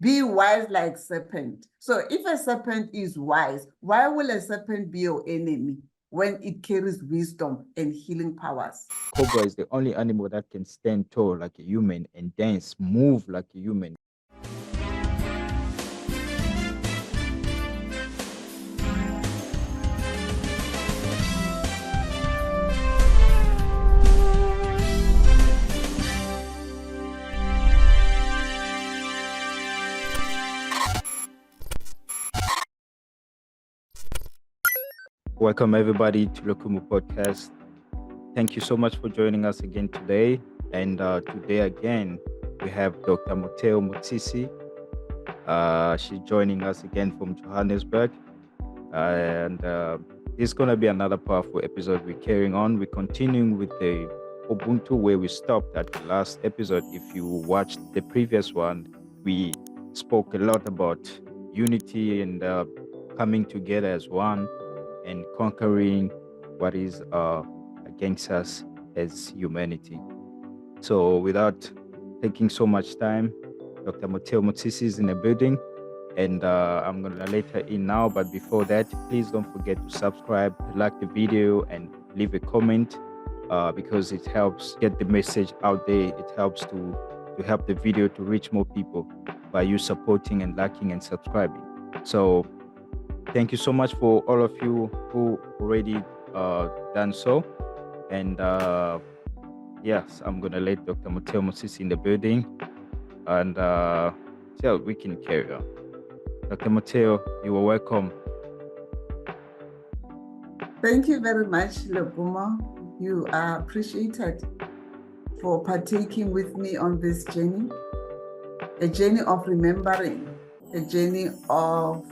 Be wise like serpent. So if a serpent is wise, why will a serpent be your enemy when it carries wisdom and healing powers? Cobra is the only animal that can stand tall like a human and dance, move like a human. Welcome everybody to Lokumu podcast. Thank you so much for joining us again today. And today again, we have Dr. Moteo Mutsisi. She's joining us again from Johannesburg. And this is going to be another powerful episode. We're carrying on. We're continuing with the Ubuntu where we stopped at the last episode. If you watched the previous one, we spoke a lot about unity and coming together as one and conquering what is against us as humanity. So without taking so much time, Dr. Moteo Mutsisi is in the building, and I'm going to let her in now. But before that, please don't forget to subscribe, like the video, and leave a comment because it helps get the message out there. It helps to help the video to reach more people by you supporting and liking and subscribing. So thank you so much for all of you who already done so. And yes, I'm going to let Dr. Moteo Mutsisi in the building. And so we can carry on. Dr. Moteo, you are welcome. Thank you very much, Lokumu. You are appreciated for partaking with me on this journey, a journey of remembering, a journey of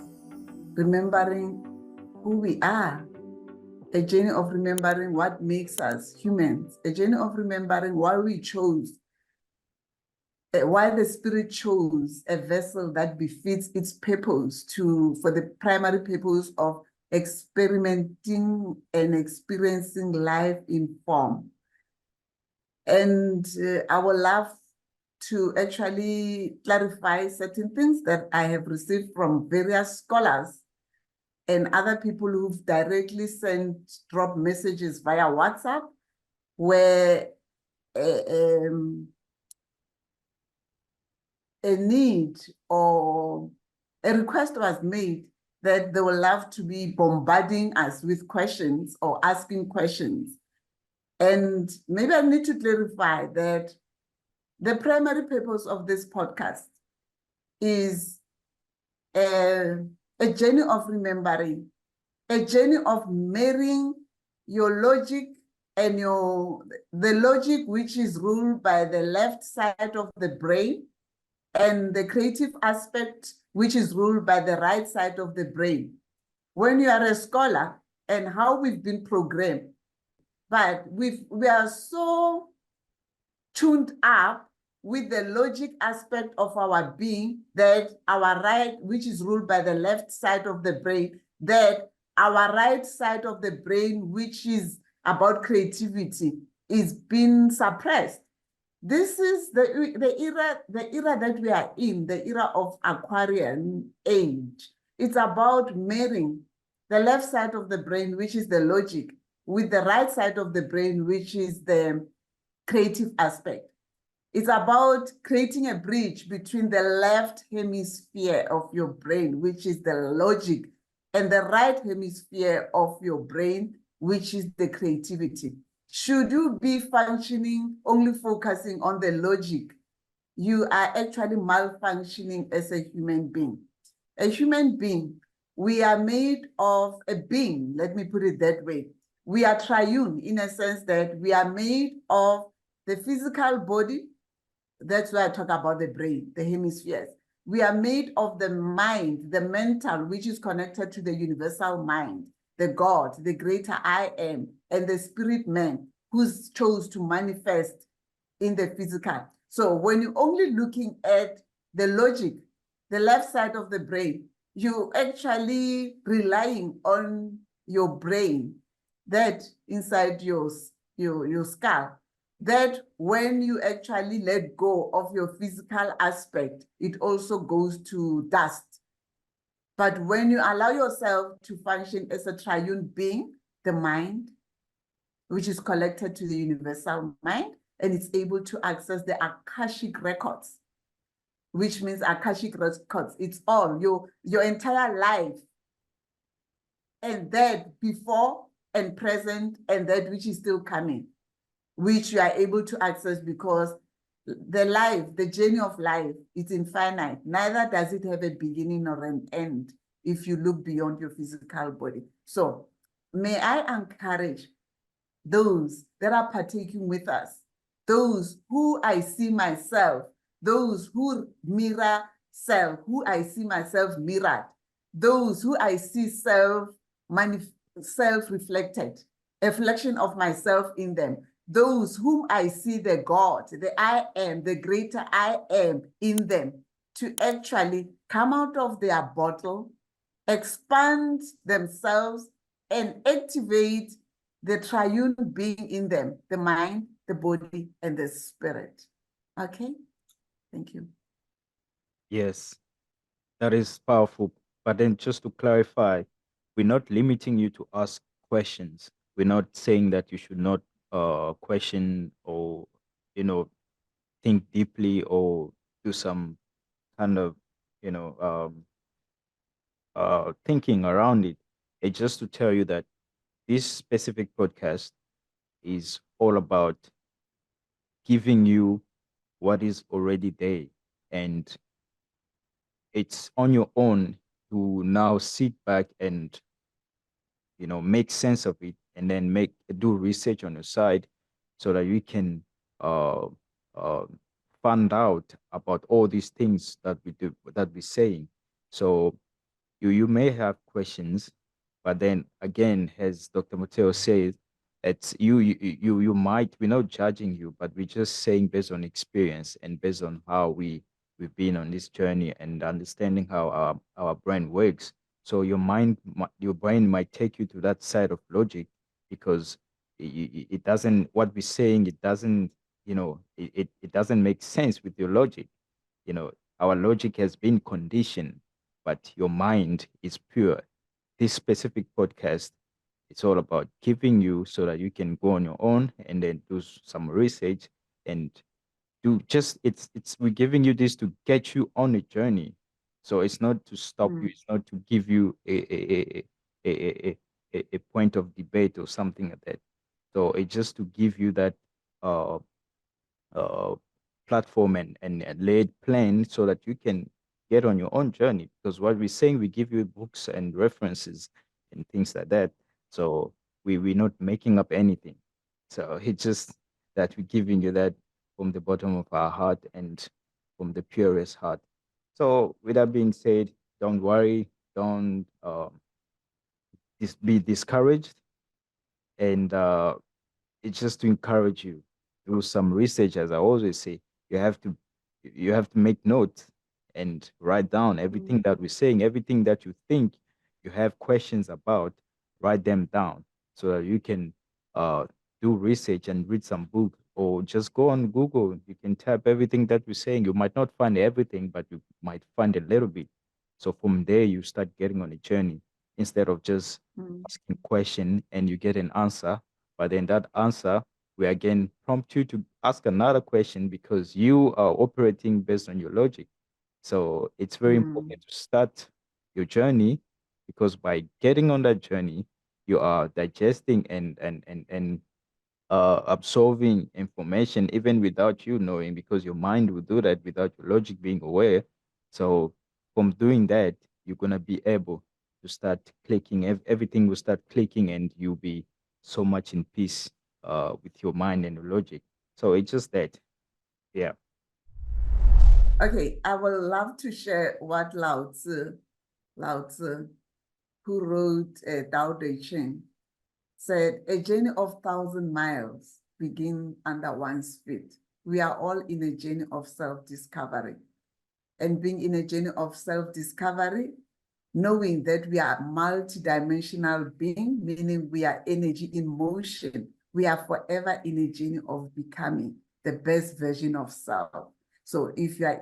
remembering who we are, a journey of remembering what makes us humans, a journey of remembering why we chose, why the Spirit chose a vessel that befits its purpose for the primary purpose of experimenting and experiencing life in form. And I would love to actually clarify certain things that I have received from various scholars and other people who've directly dropped messages via WhatsApp, where a need or a request was made that they would love to be bombarding us with questions or asking questions. And maybe I need to clarify that the primary purpose of this podcast is a journey of remembering, a journey of marrying your logic and the logic which is ruled by the left side of the brain and the creative aspect which is ruled by the right side of the brain. When you are a scholar and how we've been programmed, but we are so tuned up with the logic aspect of our being that our right, which is ruled by the left side of the brain, that our right side of the brain, which is about creativity, is being suppressed. This is the era that we are in, the era of Aquarian age. It's about marrying the left side of the brain, which is the logic, with the right side of the brain, which is the creative aspect. It's about creating a bridge between the left hemisphere of your brain, which is the logic, and the right hemisphere of your brain, which is the creativity. Should you be functioning, only focusing on the logic, you are actually malfunctioning as a human being. A human being, we are made of a being, let me put it that way. We are triune in a sense that we are made of the physical body. That's why I talk about the brain, the hemispheres. We are made of the mind, the mental, which is connected to the universal mind, the God, the greater I am, and the spirit man who's chose to manifest in the physical. So when you're only looking at the logic, the left side of the brain, you're actually relying on your brain, that inside your skull, that when you actually let go of your physical aspect, it also goes to dust. But when you allow yourself to function as a triune being, the mind, which is connected to the universal mind, and it's able to access the Akashic records, which means Akashic records. It's all your entire life, and that before and present, and that which is still coming, which you are able to access because the journey of life is infinite. Neither does it have a beginning or an end if you look beyond your physical body. So may I encourage those that are partaking with us, those who I see myself, those who mirror self, who I see myself mirrored, those who I see self-reflected, a reflection of myself in them, those whom I see the God, the I am, the greater I am in them, to actually come out of their bottle, expand themselves, and activate the triune being in them, the mind, the body, and the spirit. Okay, thank you. Yes, that is powerful. But then just to clarify, we're not limiting you to ask questions. We're not saying that you should not question or, you know, think deeply or do some kind of, you know, thinking around it. It's just to tell you that this specific podcast is all about giving you what is already there. And it's on your own to now sit back and, you know, make sense of it, and then do research on your side so that you can uh, uh, find out about all these things that we're saying. So you may have questions, but then again, as Dr. Mateo says, it's you might, we're not judging you, but we're just saying based on experience and based on how we've been on this journey and understanding how our brain works. So your brain might take you to that side of logic because it doesn't, what we're saying, it doesn't, you know, it doesn't make sense with your logic. You know, our logic has been conditioned, but your mind is pure. This specific podcast, it's all about giving you so that you can go on your own and then do some research and do just it's we're giving you this to get you on a journey. So it's not to stop you, it's not to give you a point of debate or something like that. So it's just to give you that uh uh, platform and laid plan so that you can get on your own journey. Because what we're saying, we give you books and references and things like that. So we're not making up anything. So it's just that we're giving you that from the bottom of our heart and from the purest heart. So with that being said, don't worry, don't be discouraged, and it's just to encourage you. Do some research, as I always say. You have to make notes and write down everything that we're saying, everything that you think you have questions about. Write them down so that you can uh, do research and read some books, or just go on Google. You can type everything that we're saying. You might not find everything, but you might find a little bit. So from there, you start getting on a journey instead of just asking question and you get an answer, but then that answer we again prompt you to ask another question because you are operating based on your logic. So it's very important to start your journey, because by getting on that journey, you are digesting and absorbing information even without you knowing, because your mind will do that without your logic being aware. So from doing that, you're gonna be able to start clicking. Everything will start clicking, and you'll be so much in peace with your mind and your logic. So it's just that, yeah. Okay, I would love to share what Lao Tzu, who wrote Tao Te Ching, said, a journey of 1,000 miles begin under one's feet. We are all in a journey of self-discovery. And being in a journey of self-discovery, knowing that we are multidimensional being, meaning we are energy in motion, We are forever in a journey of becoming the best version of self. So if we are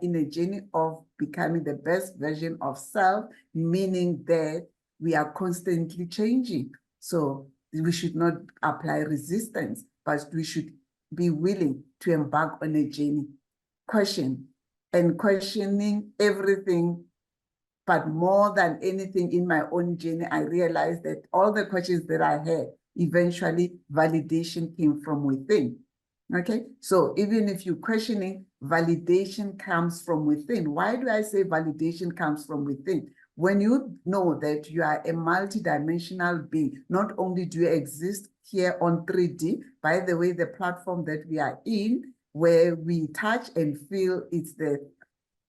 in a journey of becoming the best version of self, meaning that we are constantly changing. So we should not apply resistance, but we should be willing to embark on a journey, questioning everything. But more than anything in my own journey, I realized that all the questions that I had, eventually validation came from within. Okay, so even if you're questioning, validation comes from within. Why do I say validation comes from within? When you know that you are a multidimensional being, not only do you exist here on 3D, by the way, the platform that we are in, where we touch and feel, it's the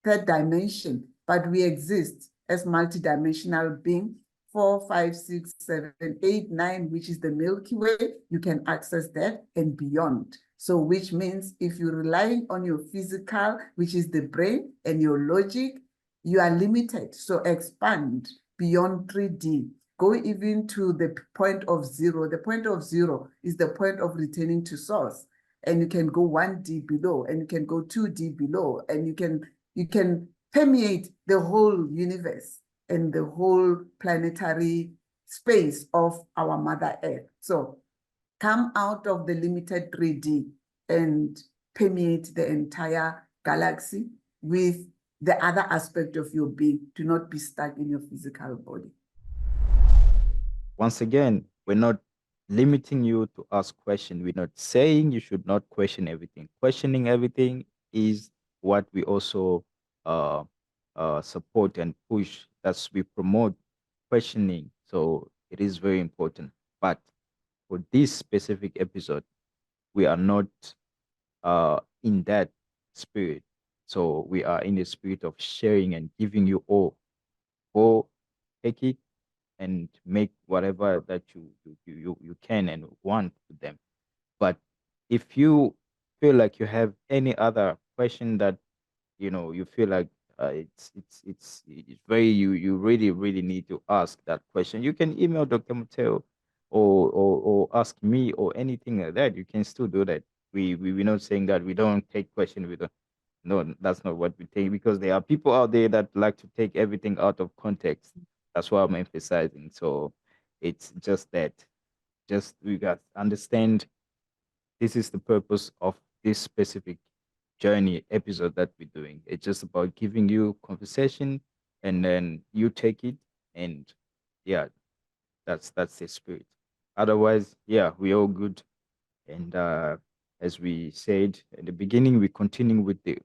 third dimension, but we exist as multidimensional being, 4, 5, 6, 7, 8, 9, which is the Milky Way. You can access that and beyond. So which means if you're relying on your physical, which is the brain, and your logic, you are limited. So expand beyond 3D. Go even to the point of zero. The point of zero is the point of returning to source. And you can go 1D below, and you can go 2D below, and you can permeate the whole universe and the whole planetary space of our Mother Earth. So come out of the limited 3D and permeate the entire galaxy with the other aspect of your being. Do not be stuck in your physical body. Once again, we're not limiting you to ask questions. We're not saying you should not question everything. Questioning everything is what we also support and push. That's we promote questioning. So it is very important. But for this specific episode, we are not in that spirit. So we are in the spirit of sharing and giving you all. Go take it and make whatever that you can and want with them. But if you feel like you have any other question that you feel like it's very you really need to ask that question, you can email Dr. Mateo or ask me or anything like that. You can still do that. We're not saying that we don't take questions. We don't. No, that's not what we take, because there are people out there that like to take everything out of context. That's why I'm emphasizing. So it's just that, just we got understand this is the purpose of this specific journey episode that we're doing. It's just about giving you conversation, and then you take it, and yeah, that's the spirit. Otherwise, yeah, we're all good. And as we said at the beginning, we continue with the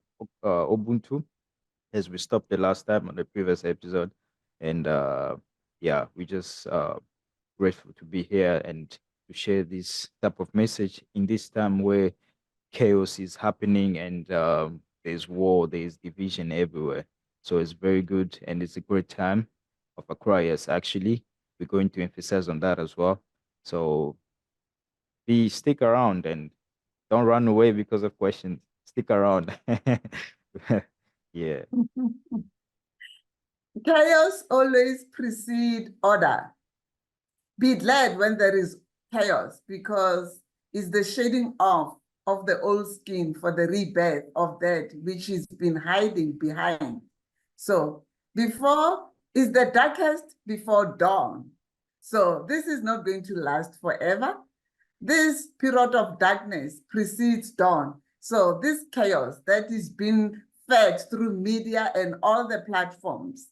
Ubuntu as we stopped the last time on the previous episode. And yeah, we just grateful to be here and to share this type of message in this time where chaos is happening, and there's war, there's division everywhere. So it's very good, and it's a great time of Aquarius. Actually, we're going to emphasize on that as well. So stick around and don't run away because of questions. Stick around. Yeah. Chaos always precedes order. Be glad when there is chaos, because it's the shedding off of the old skin for the rebirth of that which has been hiding behind. So before is the darkest before dawn. So this is not going to last forever. This period of darkness precedes dawn. So this chaos that is being fed through media and all the platforms,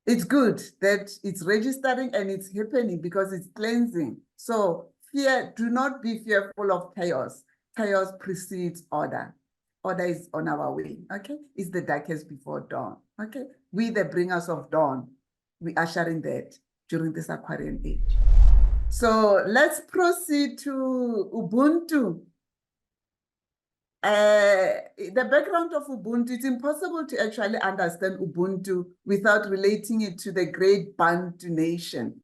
it's good that it's registering and it's happening because it's cleansing. So do not be fearful of chaos. Chaos precedes order. Order is on our way, okay? It's the darkest before dawn, okay? We, the bringers of dawn, we are sharing that during this Aquarian age. So let's proceed to Ubuntu. The background of Ubuntu, it's impossible to actually understand Ubuntu without relating it to the great Bantu nation.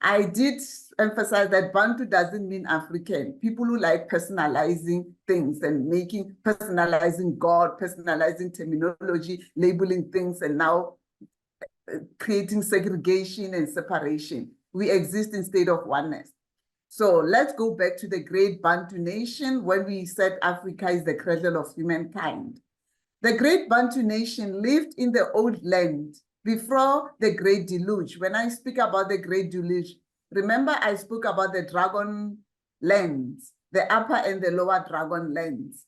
I did emphasize that Bantu doesn't mean African. People who like personalizing things and personalizing God, personalizing terminology, labeling things, and now creating segregation and separation. We exist in state of oneness. So let's go back to the great Bantu nation when we said Africa is the cradle of humankind. The great Bantu nation lived in the old land before the great deluge. When I speak about the great deluge, remember I spoke about the dragon lands, the upper and the lower dragon lands,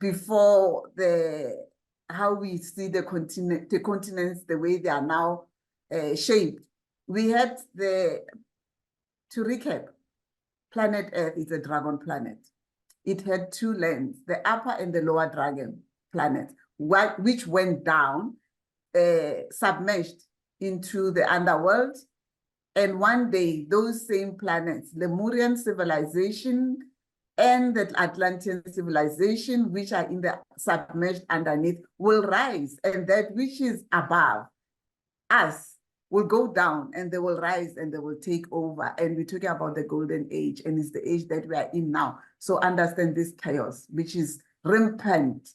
before how we see the continents the way they are now shaped. We had to recap, planet Earth is a dragon planet. It had two lands, the upper and the lower dragon planet, which went down, submerged into the underworld. And one day, those same planets, Lemurian civilization and the Atlantean civilization, which are in the submerged underneath, will rise. And that which is above us will go down, and they will rise and they will take over. And we're talking about the golden age, and it's the age that we are in now. So understand this chaos, which is rampant,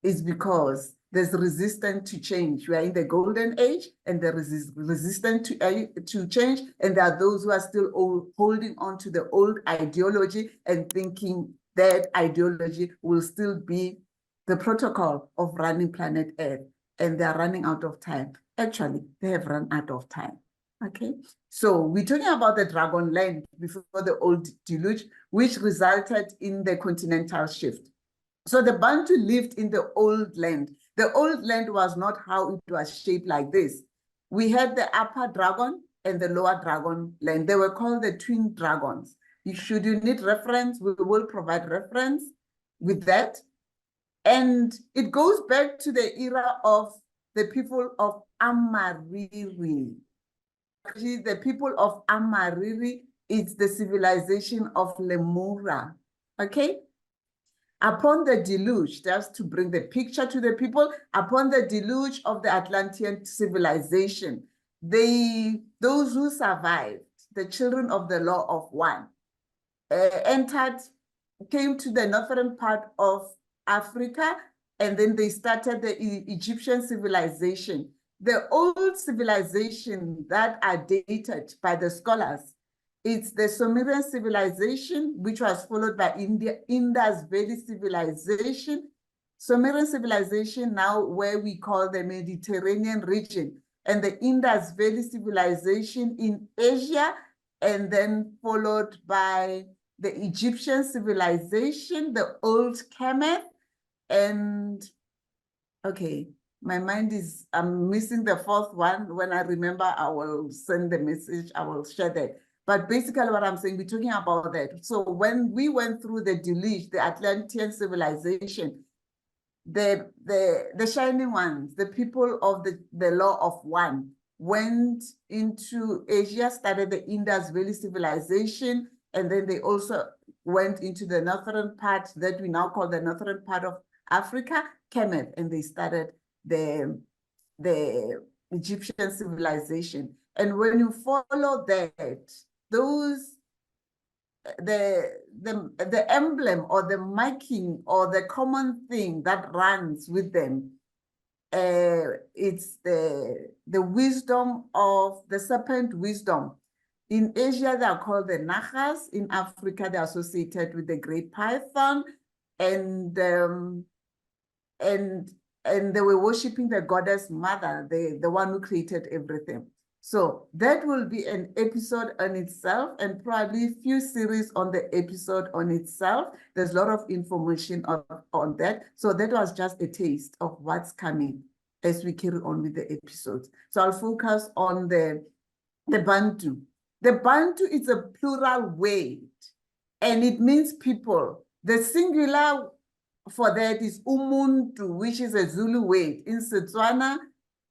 is because there's resistance to change. We are in the golden age, and there is resistance to change, and there are those who are still holding on to the old ideology and thinking that ideology will still be the protocol of running planet Earth, and they are running out of time. Actually, they have run out of time. Okay, so we're talking about the dragon land before the old deluge, which resulted in the continental shift. So the Bantu lived in the old land. The old land was not how it was shaped like this. We had the upper dragon and the lower dragon land. They were called the twin dragons. Should you need reference, we will provide reference with that. And it goes back to the era of the people of Amariri. Actually, the people of Amariri is the civilization of Lemura, okay? Upon the deluge, just to bring the picture to the people, upon the deluge of the Atlantean civilization, those who survived, the children of the law of one, came to the northern part of Africa, and then they started the Egyptian civilization. The old civilization that are dated by the scholars, it's the Sumerian civilization, which was followed by Indus Valley civilization. Sumerian civilization now where we call the Mediterranean region, and the Indus Valley civilization in Asia, and then followed by the Egyptian civilization, the old Kemet, and okay, my mind is, I'm missing the fourth one. When I remember, I will send the message, I will share that. But basically what I'm saying, we're talking about that. So when we went through the deluge, the Atlantean civilization, the shining ones, the people of the law of one, went into Asia, started the Indus Valley civilization, and then they also went into the northern part that we now call the northern part of Africa, Kemet, and they started the Egyptian civilization. And when you follow that, the emblem or the marking or the common thing that runs with them, it's the wisdom of the serpent wisdom. In Asia, they are called the Nagas. In Africa, they're associated with the great python, and they were worshiping the goddess mother, the one who created everything. So that will be an episode on itself, and probably a few series on the episode on itself. There's a lot of information on that. So that was just a taste of what's coming as we carry on with the episodes. So I'll focus on the Bantu. The Bantu is a plural word, and it means people. The singular for that is Ubuntu, which is a Zulu word. In Setswana,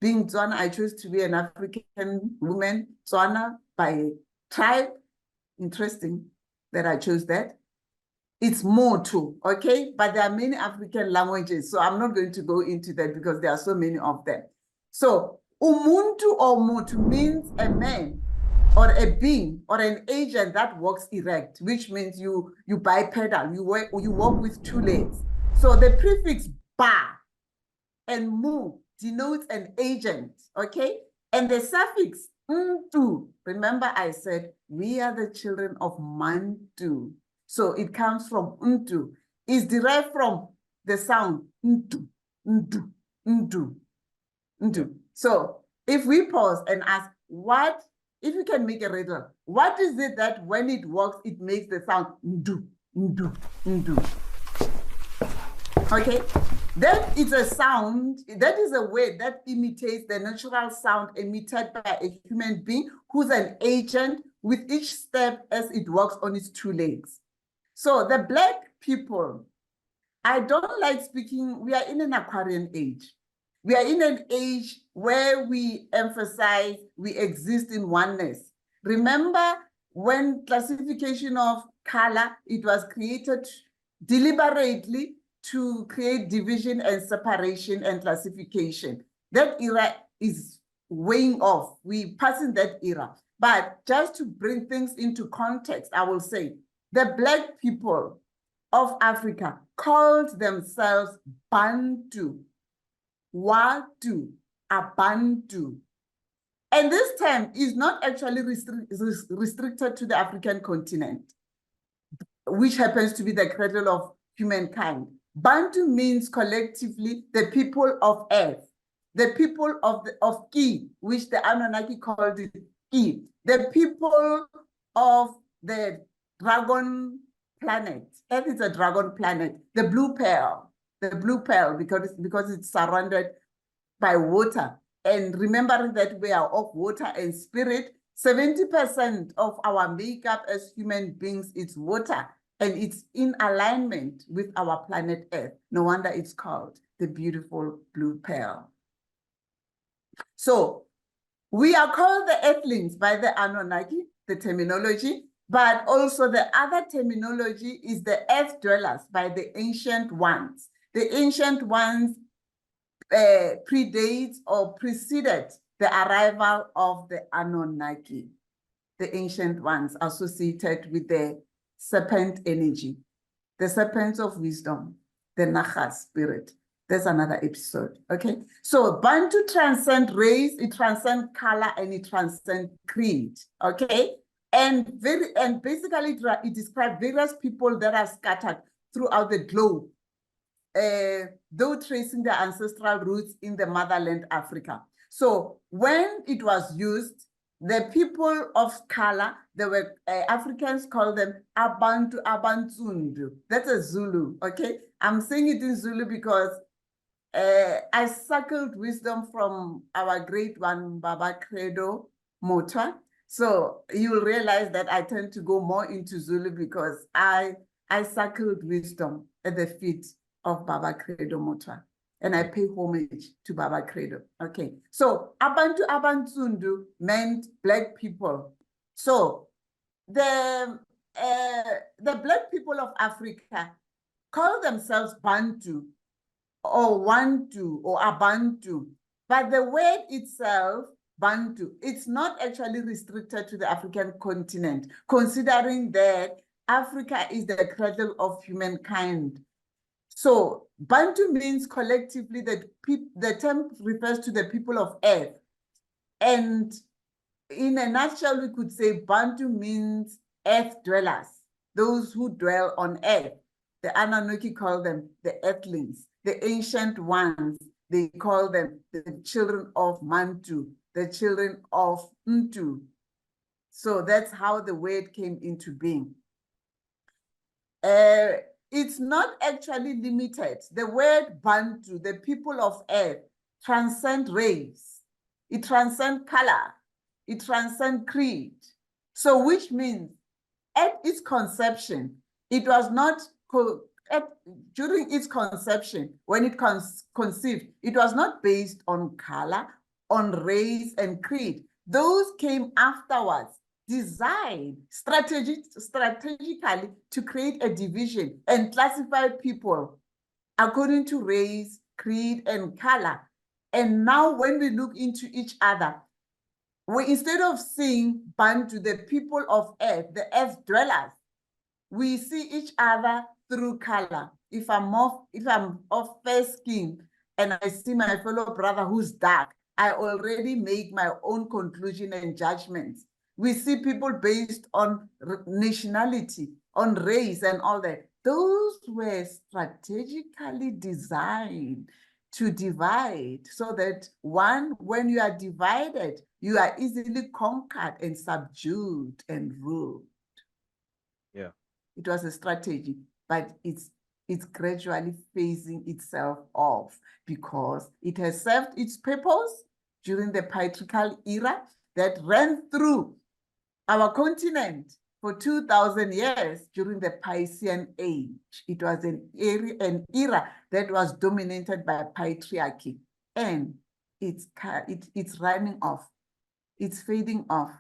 being Tswana, I chose to be an African woman, Tswana by tribe. Interesting that I chose that. It's Motu, okay? But there are many African languages, so I'm not going to go into that because there are so many of them. So Umuntu or Mutu means a man or a being or an agent that walks erect, which means you bipedal, you walk with two legs. So the prefix ba and mu denotes an agent, okay? And the suffix Untu. Remember I said, we are the children of Mantu. So it comes from Untu. It's derived from the sound Untu, Untu, Untu, Untu. Yeah. So if we pause and ask, what, if you can make a riddle, what is it that when it works, it makes the sound Untu, Untu, Untu? Okay, that is a sound, that is a word that imitates the natural sound emitted by a human being who's an agent with each step as it walks on its two legs. So the Black people, I don't like speaking, we are in an Aquarian age. We are in an age where we emphasize we exist in oneness. Remember when classification of color, it was created deliberately to create division and separation and classification. That era is weighing off. We passing that era. But just to bring things into context, I will say the Black people of Africa called themselves Bantu, Watu, Abantu. And this term is not actually restricted to the African continent, which happens to be the cradle of humankind. Bantu means collectively the people of earth, the people of Ki, which the Anunnaki called it Ki, the people of the dragon planet. Earth is a dragon planet, the blue pearl because it's surrounded by water. And remembering that we are of water and spirit, 70% of our makeup as human beings is water. And it's in alignment with our planet Earth. No wonder it's called the beautiful blue pearl. So we are called the Earthlings by the Anunnaki, the terminology, but also the other terminology is the Earth Dwellers by the Ancient Ones. The Ancient Ones predates or preceded the arrival of the Anunnaki, the Ancient Ones associated with the serpent energy, the serpents of wisdom, the Naga spirit. There's another episode, okay? So Bantu transcend race, it transcends color, and it transcends creed, okay? And basically it describes various people that are scattered throughout the globe, though tracing their ancestral roots in the motherland Africa. So when it was used, the people of color, they were Africans call them Abantu Abantundu. That's a Zulu, okay? I'm saying it in Zulu because I suckled wisdom from our great one, Baba Credo Motwa. So you'll realize that I tend to go more into Zulu because I suckled wisdom at the feet of Baba Credo Motwa. And I pay homage to Baba Credo. Okay, so Abantu Abantundu meant Black people. So the Black people of Africa call themselves Bantu or Wantu or Abantu, but the word itself, Bantu, it's not actually restricted to the African continent, considering that Africa is the cradle of humankind. So Bantu means collectively that the term refers to the people of Earth. And in a nutshell, we could say Bantu means Earth dwellers, those who dwell on Earth. The Anunnaki call them the Earthlings. The Ancient Ones, they call them the children of Mantu, the children of Mtu. So that's how the word came into being. It's not actually limited. The word Bantu, the people of Earth, transcend race. It transcends color. It transcends creed. So which means at its conception, it was not, during its conception, when it conceived, it was not based on color, on race and creed. Those came afterwards, designed strategically to create a division and classify people according to race, creed, and color. And now when we look into each other, we, instead of seeing Bantu, the people of Earth, the Earth dwellers, we see each other through color. If I'm of fair skin and I see my fellow brother who's dark, I already make my own conclusion and judgments. We see people based on nationality, on race and all that. Those were strategically designed to divide so that one, when you are divided, you are easily conquered and subdued and ruled. Yeah. It was a strategy, but it's gradually phasing itself off because it has served its purpose during the patriarchal era that ran through our continent for 2,000 years during the Piscean age. It was an era that was dominated by patriarchy, and it's running off. It's fading off.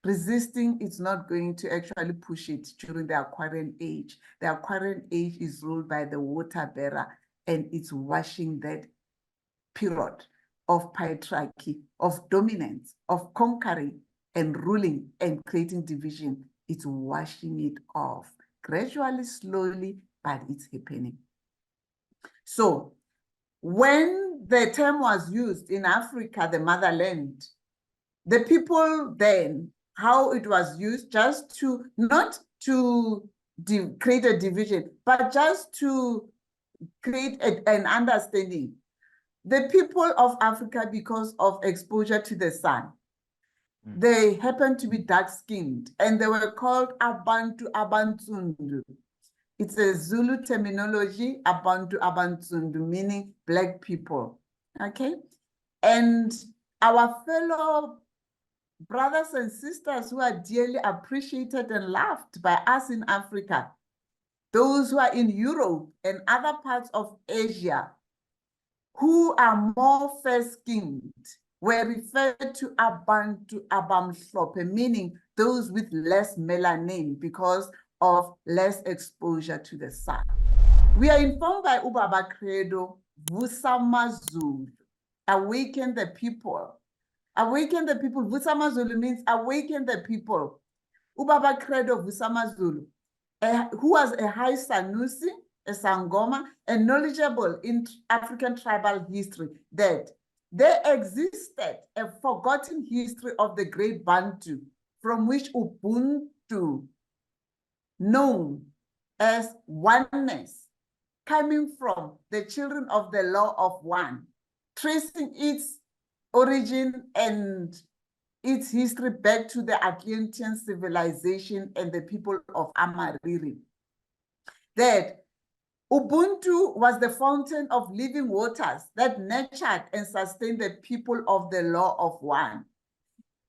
Resisting is not going to actually push it during the Aquarian age. The Aquarian age is ruled by the water bearer, and it's washing that period of patriarchy, of dominance, of conquering and ruling and creating division. It's washing it off gradually, slowly, but it's happening. So when the term was used in Africa, the motherland, the people then, how it was used just to, not to create a division, but just to create an understanding. The people of Africa, because of exposure to the sun, they happened to be dark-skinned, and they were called Abantu Abantundu. It's a Zulu terminology, Abantu Abantundu, meaning black people, okay? And our fellow brothers and sisters who are dearly appreciated and loved by us in Africa, those who are in Europe and other parts of Asia, who are more fair-skinned, were referred to Abantu Abamhlope, meaning those with less melanin because of less exposure to the sun. We are informed by Ubaba Credo, Vusamazulu, awaken the people. Awaken the people. Vusamazulu means awaken the people. Ubaba Credo Vusamazulu, who was a high Sanusi, a Sangoma, and knowledgeable in African tribal history, that there existed a forgotten history of the great Bantu, from which Ubuntu, known as oneness, coming from the children of the law of one, tracing its origin and its history back to the Atlantean civilization and the people of Amariri. That Ubuntu was the fountain of living waters that nurtured and sustained the people of the law of one.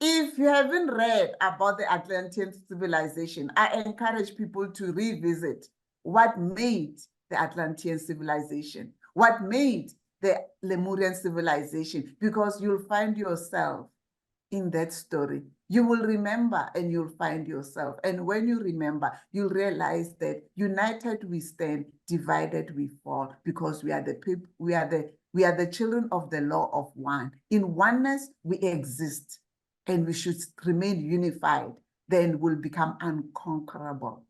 If you haven't read about the Atlantean civilization, I encourage people to revisit what made the Atlantean civilization, what made the Lemurian civilization, because you'll find yourself in that story. You will remember and you'll find yourself. And when you remember, you'll realize that united we stand, divided we fall, because we are the people, we are the children of the law of one. In oneness, we exist, and we should remain unified. Then we'll become unconquerable.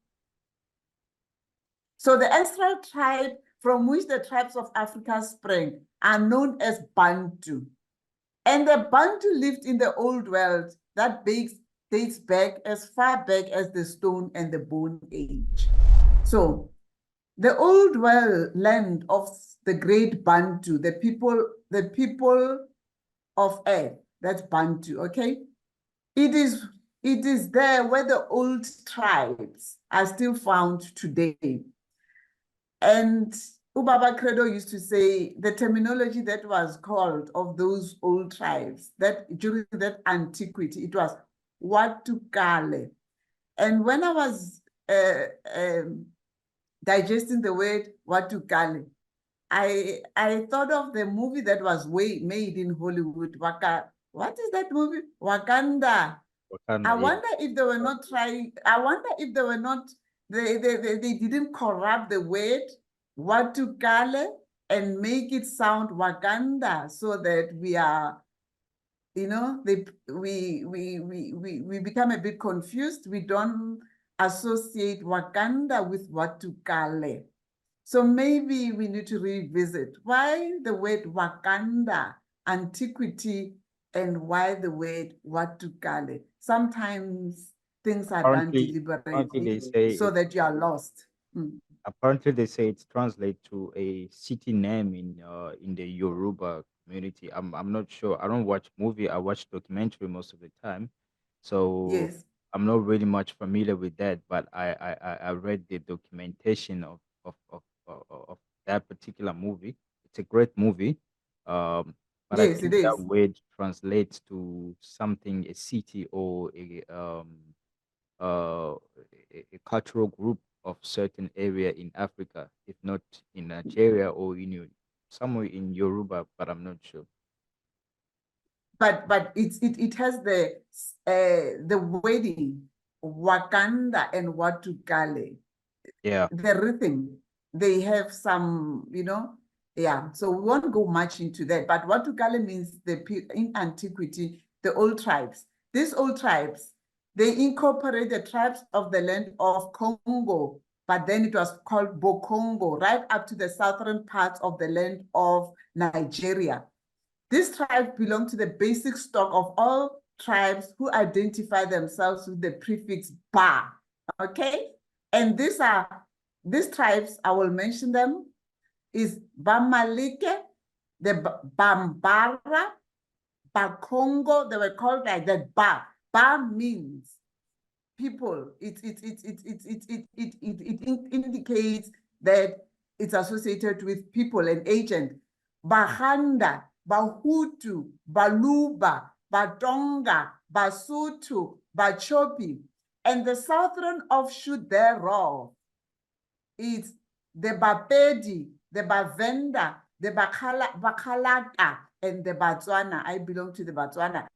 So the ancestral tribe from which the tribes of Africa sprang are known as Bantu. And the Bantu lived in the old world that dates back as far back as the stone and the bone age. So the old world land of the great Bantu, the people of earth, that's Bantu, okay? It is there where the old tribes are still found today. And Ubaba Credo used to say the terminology that was called of those old tribes, that during that antiquity, it was Watukale. And when I was digesting the word Watukale, I thought of the movie that was made in Hollywood, what is that movie? Wakanda. I wonder if they were not trying, I wonder if they were not, they didn't corrupt the word Watukale and make it sound Wakanda, so that we are, you know, we become a bit confused. We don't associate Wakanda with Watukale. So maybe we need to revisit why the word Wakanda antiquity and why the word Watukale. Sometimes things are done Apparently they deliberately say so that you are lost. apparently they say it's translated to a city name in the Yoruba community. I'm not sure. I don't watch movie. I watch documentary most of the time, so Yes, I'm not really much familiar with that. But I read the documentation of that particular movie. It's a great movie. Um, but I yes, it think that is. word translates to something, a city or a cultural group of certain area in Africa, if not in Nigeria or somewhere in Yoruba, but I'm not sure. But it has the wedding Wakanda and Watukale, Yeah. the rhythm. They have some, yeah. So we won't go much into that. But Watukale means in antiquity, the old tribes. These old tribes, they incorporate the tribes of the land of Congo, but then it was called Bokongo, right up to the southern parts of the land of Nigeria. These tribes belong to the basic stock of all tribes who identify themselves with the prefix Ba, okay? And these tribes, I will mention them, is Bamalike, the Bambara, Bakongo, they were called like that. Ba means people. It indicates that it's associated with people and agent. Bahanda, Bahutu, Baluba, Batonga, Basutu, Bachopi, and the southern offshoot thereof is the Bapedi, the Bavenda, the Bakalaka, and the Batswana. I belong to the Batswana,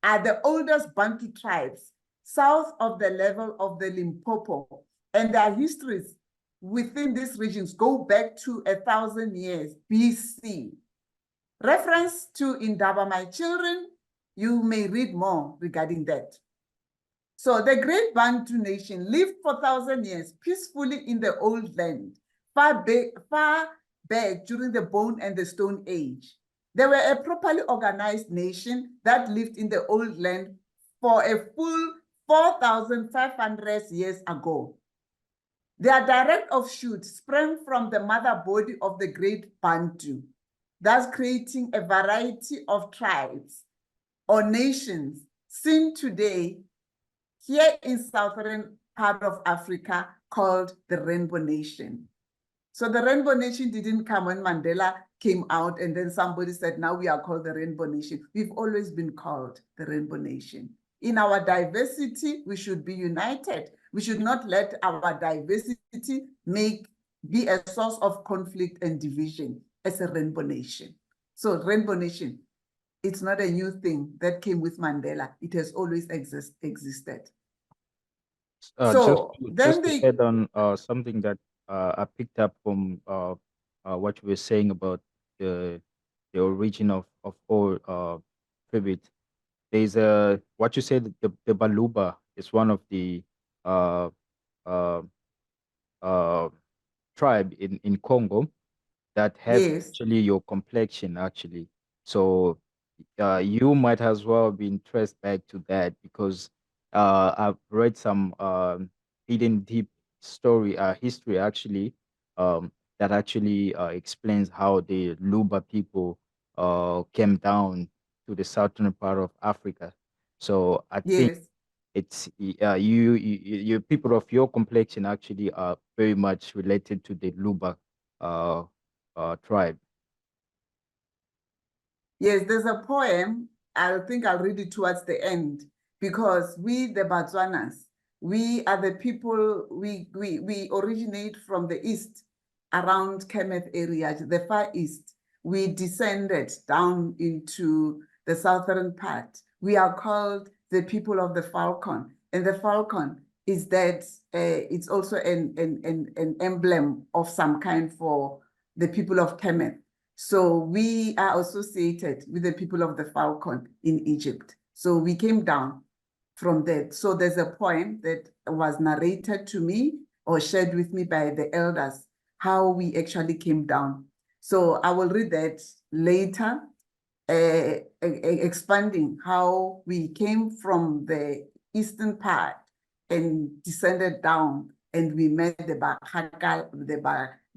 are the oldest Bantu tribes south of the level of the Limpopo, and their histories within these regions go back to 1,000 years BC. Reference to Indaba, my children, you may read more regarding that. So the great Bantu nation lived for 1,000 years peacefully in the old land, far back during the Bone and the Stone Age. They were a properly organized nation that lived in the old land for a full 4,500 years ago. Their direct offshoots sprang from the mother body of the great Bantu, thus creating a variety of tribes or nations seen today here in southern part of Africa called the Rainbow Nation. So the Rainbow Nation didn't come when Mandela came out and then somebody said, now we are called the Rainbow Nation. We've always been called the Rainbow Nation. In our diversity, we should be united. We should not let our diversity be a source of conflict and division as a Rainbow Nation. So Rainbow Nation, it's not a new thing that came with Mandela. It has always existed. So then Just to add on something that I picked up from what you were saying about the origin of all tribute. There's what you said, the Baluba is one of the uh, uh, uh, tribe in Congo that have yes, actually your complexion actually. So you might as well be traced back to that because I've read some hidden deep history actually, that actually explains how the Luba people came down to the southern part of Africa. So I think yes. it's you people of your complexion actually are very much related to the Luba uh, tribe. Yes, there's a poem. I think I'll read it towards the end because we, the Batswanas, we are the people, we originate from the east around Kemeth area, the far east. We descended down into the southern part. We are called the people of the falcon. And the falcon is that it's also an emblem of some kind for the people of Kemeth. So we are associated with the people of the falcon in Egypt. So we came down from that. So there's a poem that was narrated to me or shared with me by the elders, how we actually came down. So I will read that later. expanding how we came from the eastern part and descended down, and we met the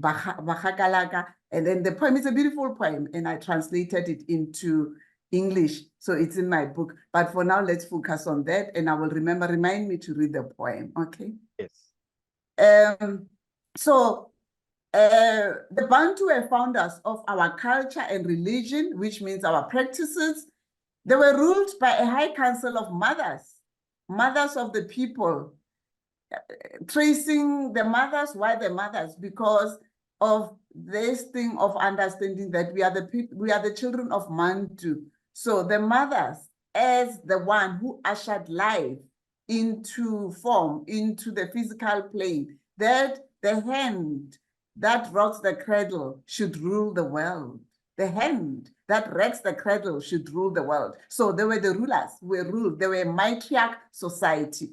Bahakalaka. And then the poem is a beautiful poem, and I translated it into English, so it's in my book. But for now, let's focus on that, and I will remind me to read the poem, okay? Yes. So the Bantu were founders of our culture and religion, which means our practices. They were ruled by a high council of mothers of the people. Tracing the mothers, why the mothers? Because of this thing of understanding that we are the children of Mantu. So the mothers, as the one who ushered life into form, into the physical plane, that the hand that rocks the cradle should rule the world. The hand that wrecks the cradle should rule the world. So they were the rulers, were ruled. They were a matriarch society.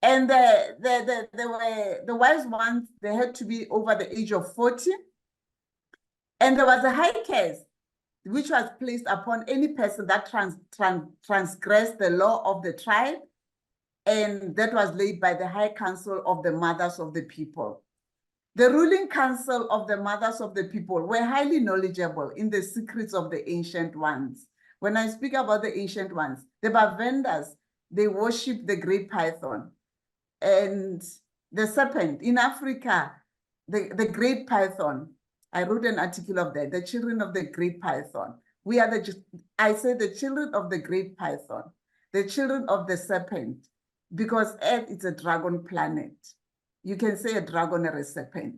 And the wise ones, they had to be over the age of 40. And there was a high caste, which was placed upon any person that transgressed the law of the tribe. And that was laid by the high council of the mothers of the people. The ruling council of the mothers of the people were highly knowledgeable in the secrets of the ancient ones. When I speak about the ancient ones, the Bavenders, they worship the great python and the serpent. In Africa, the great python. I wrote an article of that, the children of the great python. We are I say the children of the great python, the children of the serpent, because Earth is a dragon planet. You can say a dragon or a serpent.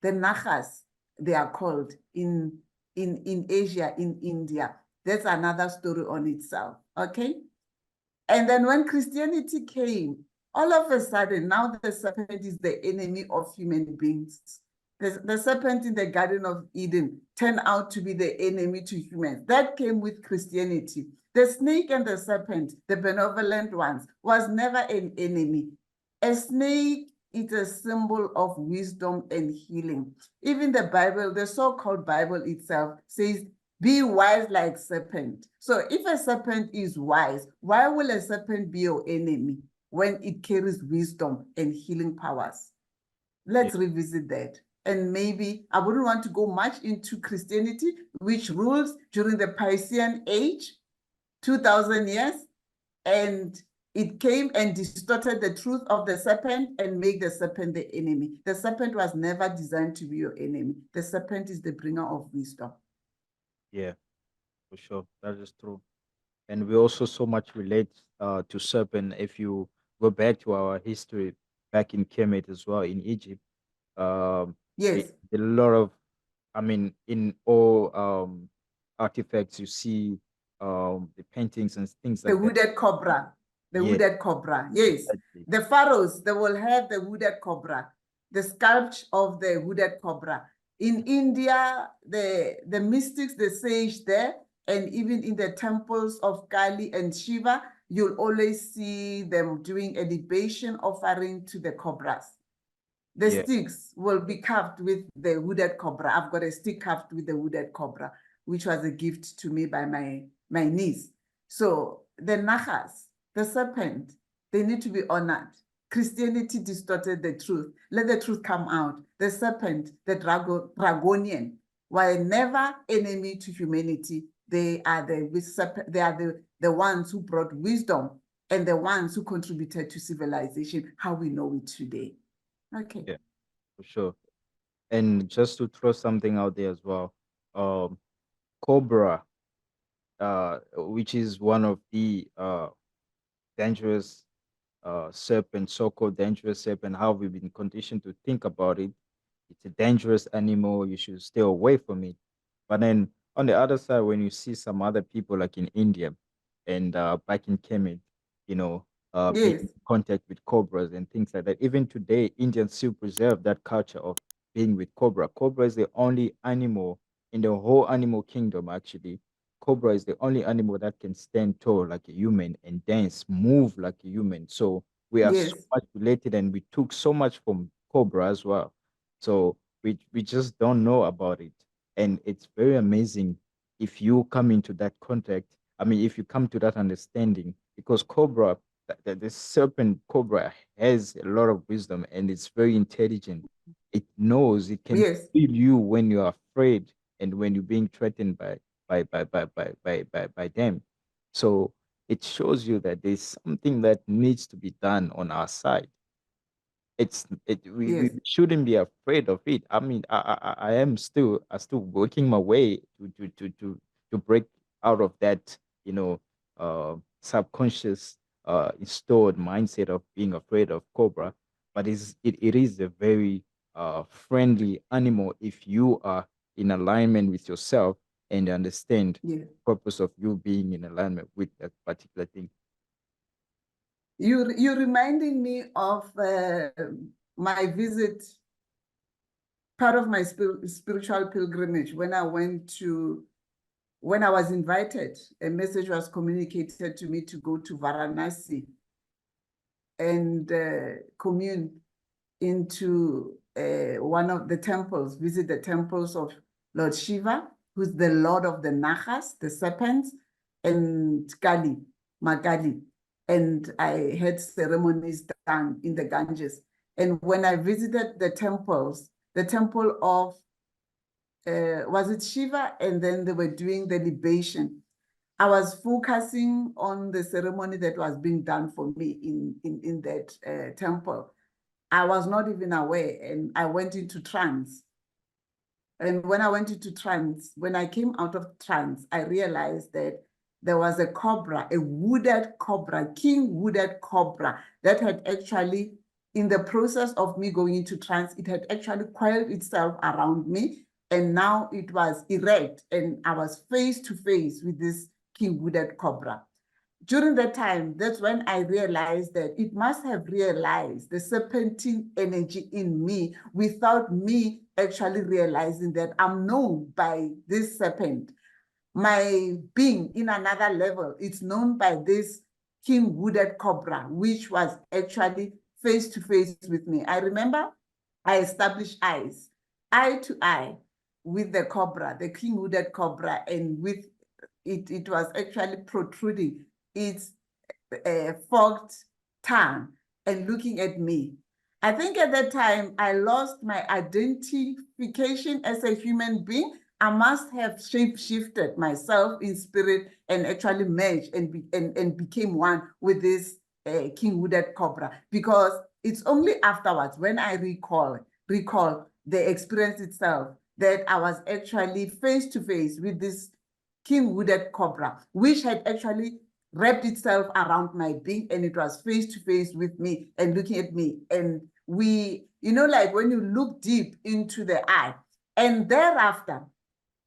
The Nagas, they are called in Asia, in India. That's another story on itself, okay? And then when Christianity came, all of a sudden, now the serpent is the enemy of human beings. The serpent in the Garden of Eden turned out to be the enemy to humans. That came with Christianity. The snake and the serpent, the benevolent ones, was never an enemy. A snake is a symbol of wisdom and healing. Even the Bible, the so-called Bible itself, says, be wise like serpent. So if a serpent is wise, why will a serpent be your enemy when it carries wisdom and healing powers? Let's revisit that. And maybe I wouldn't want to go much into Christianity, which rules during the Piscean age, 2000 years, and it came and distorted the truth of the serpent and made the serpent the enemy. The serpent was never designed to be your enemy. The serpent is the bringer of wisdom. Yeah, for sure. That is true. And we also so much relate to serpent. If you go back to our history back in Kemet as well, in Egypt, yes, a lot of, I mean, in all artifacts, you see the paintings and things like the that. wooded cobra, the Yeah, wooded cobra, yes. exactly. The pharaohs, they will have the wooded cobra, the sculpture of the wooded cobra. In India, the mystics, the sage there, and even in the temples of Kali and Shiva, you'll always see them doing a libation offering to the cobras. The sticks will be carved with the wooded cobra. I've got a stick carved with the wooded cobra, which was a gift to me by my niece. So the Nagas, the serpent, they need to be honored. Christianity distorted the truth. Let the truth come out. The serpent, the dragonian, were never enemy to humanity. They are the ones who brought wisdom and the ones who contributed to civilization, how we know it today. Okay. Yeah, for sure. And just to throw something out there as well, cobra, which is one of the dangerous serpent, so-called dangerous serpent, how we've been conditioned to think about it. It's a dangerous animal. You should stay away from it. But then on the other side, when you see some other people like in India and back in Kemet, you know, being Yes. in contact with cobras and things like that. Even today, Indians still preserve that culture of being with cobra. Cobra is the only animal in the whole animal kingdom, actually. Cobra is the only animal that can stand tall like a human and dance, move like a human. So we are so Yes. much related and we took so much from cobra as well. So we just don't know about it. And it's very amazing if you come into that contact. I mean, if you come to that understanding, because cobra, the serpent cobra has a lot of wisdom and it's very intelligent. It knows, it can Yes, feel you when you're afraid and when you're being threatened by them. So it shows you that there's something that needs to be done on our side. We yes, shouldn't be afraid of it. I mean, I am still working my way to break out of that, subconscious installed mindset of being afraid of cobra. But it is a very friendly animal if you are in alignment with yourself and understand yes. the purpose of you being in alignment with that particular thing. You're reminding me of my visit, part of my spiritual pilgrimage when I was invited, a message was communicated to me to go to Varanasi and commune into one of the temples, visit the temples of Lord Shiva, who's the Lord of the Nagas, the serpents, and Kali, Magali. And I had ceremonies done in the Ganges. And when I visited the temples, the temple of, was it Shiva? And then they were doing the libation. I was focusing on the ceremony that was being done for me in that temple. I was not even aware, and I went into trance. And when I went into trance, when I came out of trance, I realized that there was a cobra, a wooded cobra, king wooded cobra, that had actually, in the process of me going into trance, it had actually coiled itself around me. And now it was erect, and I was face to face with this king wooded cobra. During that time, that's when I realized that it must have realized the serpentine energy in me without me actually realizing that I'm known by this serpent. My being in another level, it's known by this king wooded cobra, which was actually face to face with me. I remember I established eyes, eye to eye with the cobra, the king wooded cobra, and with it was actually protruding its forked tongue and looking at me. I think at that time, I lost my identification as a human being. I must have shape-shifted myself in spirit and actually merged and became one with this king wooded cobra, because it's only afterwards when I recall the experience itself that I was actually face to face with this king wooded cobra, which had actually wrapped itself around my being, and it was face to face with me and looking at me. And we, like when you look deep into the eye, and thereafter,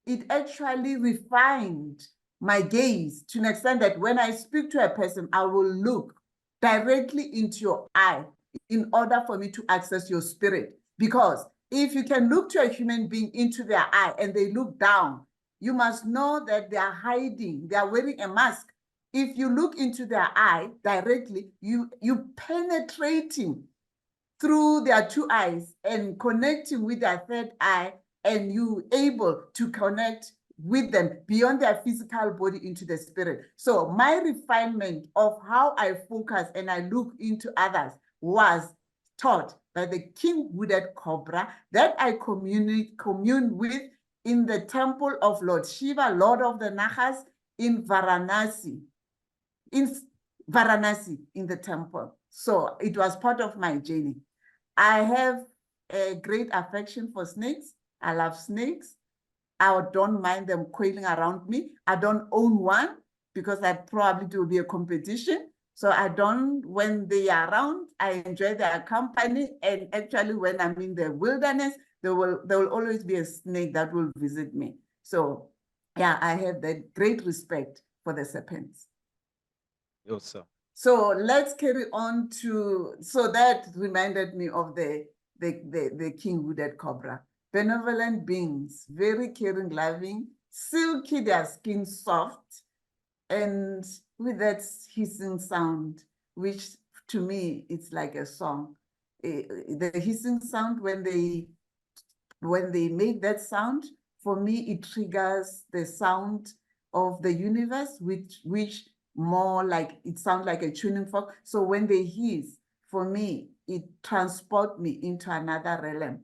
it actually refined my gaze to an extent that when I speak to a person, I will look directly into your eye in order for me to access your spirit. Because if you can look to a human being into their eye and they look down, you must know that they are hiding, they are wearing a mask. If you look into their eye directly, you penetrating through their two eyes and connecting with their third eye, and you able to connect with them beyond their physical body into the spirit. So my refinement of how I focus and I look into others was taught by the king wooded cobra that I commune with in the temple of Lord Shiva, Lord of the Nagas, in Varanasi, in the temple. So it was part of my journey. I have a great affection for snakes. I love snakes. I don't mind them coiling around me. I don't own one because I probably do be a competition. So I don't, when they are around, I enjoy their company. And actually, when I'm in the wilderness, there will always be a snake that will visit me. So yeah, I have that great respect for the serpents. Awesome. So let's carry on so that reminded me of the king wooded cobra. Benevolent beings, very caring, loving, silky, their skin soft, and with that hissing sound, which to me, it's like a song. The hissing sound, when they make that sound, for me, it triggers the sound of the universe, which more like, it sounds like a tuning fork. So when they hiss, for me, it transports me into another realm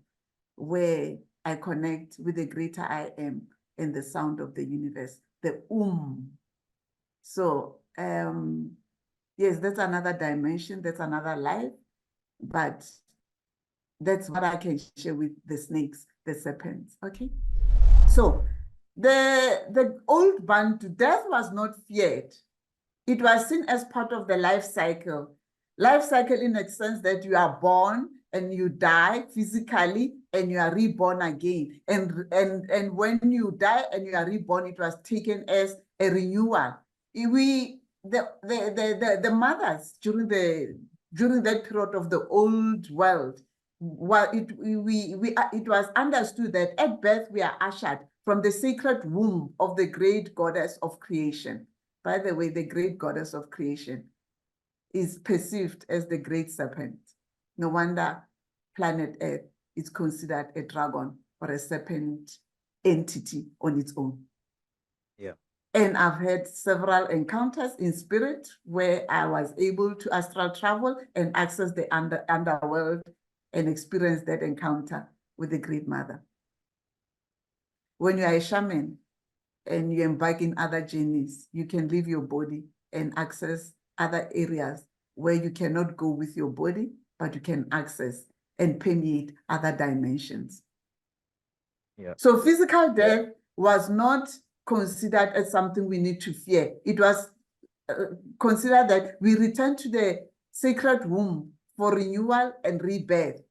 where I connect with the greater I am and the sound of the universe, the So yes, that's another dimension, that's another life, but that's what I can share with the snakes, the serpents, okay? So the old Bantu, death was not feared. It was seen as part of the life cycle. Life cycle in a sense that you are born and you die physically and you are reborn again. And when you die and you are reborn, it was taken as a renewal. The mothers during that period of the old world, it was understood that at birth we are ushered from the sacred womb of the great goddess of creation. By the way, the great goddess of creation is perceived as the great serpent. No wonder planet Earth is considered a dragon or a serpent entity on its own. Yeah. And I've had several encounters in spirit where I was able to astral travel and access the underworld and experience that encounter with the Great Mother. When you are a shaman and you embark in other journeys, you can leave your body and access other areas where you cannot go with your body, but you can access and permeate other dimensions. Yeah. So physical death was not considered as something we need to fear. It was considered that we return to the sacred womb for renewal and rebirth.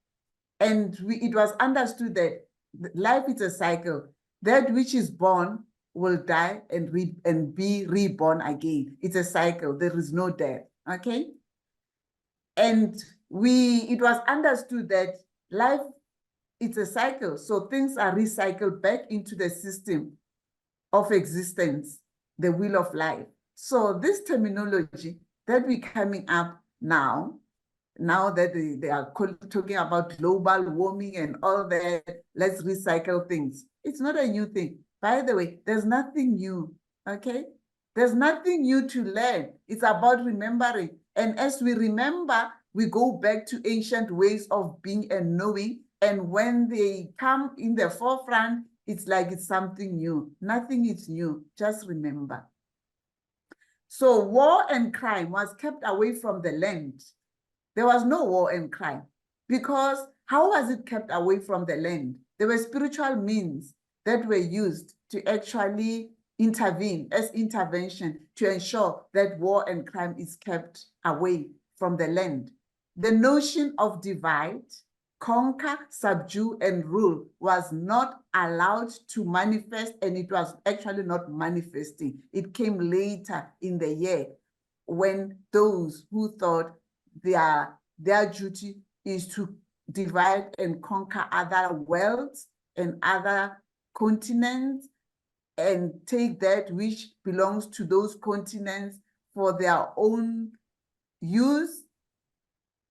And it was understood that life is a cycle. That which is born will die and be reborn again. It's a cycle. There is no death, okay? And it was understood that life, it's a cycle. So things are recycled back into the system of existence, the wheel of life. So this terminology that we're coming up now that they are talking about global warming and all that, let's recycle things. It's not a new thing. By the way, there's nothing new, okay? There's nothing new to learn. It's about remembering. And as we remember, we go back to ancient ways of being and knowing. And when they come in the forefront, it's like it's something new. Nothing is new, just remember. So war and crime was kept away from the land. There was no war and crime because how was it kept away from the land? There were spiritual means that were used to actually intervene as intervention to ensure that war and crime is kept away from the land. The notion of divide, conquer, subdue, and rule was not allowed to manifest, and it was actually not manifesting. It came later in the year when those who thought their duty is to divide and conquer other worlds and other continents and take that which belongs to those continents for their own use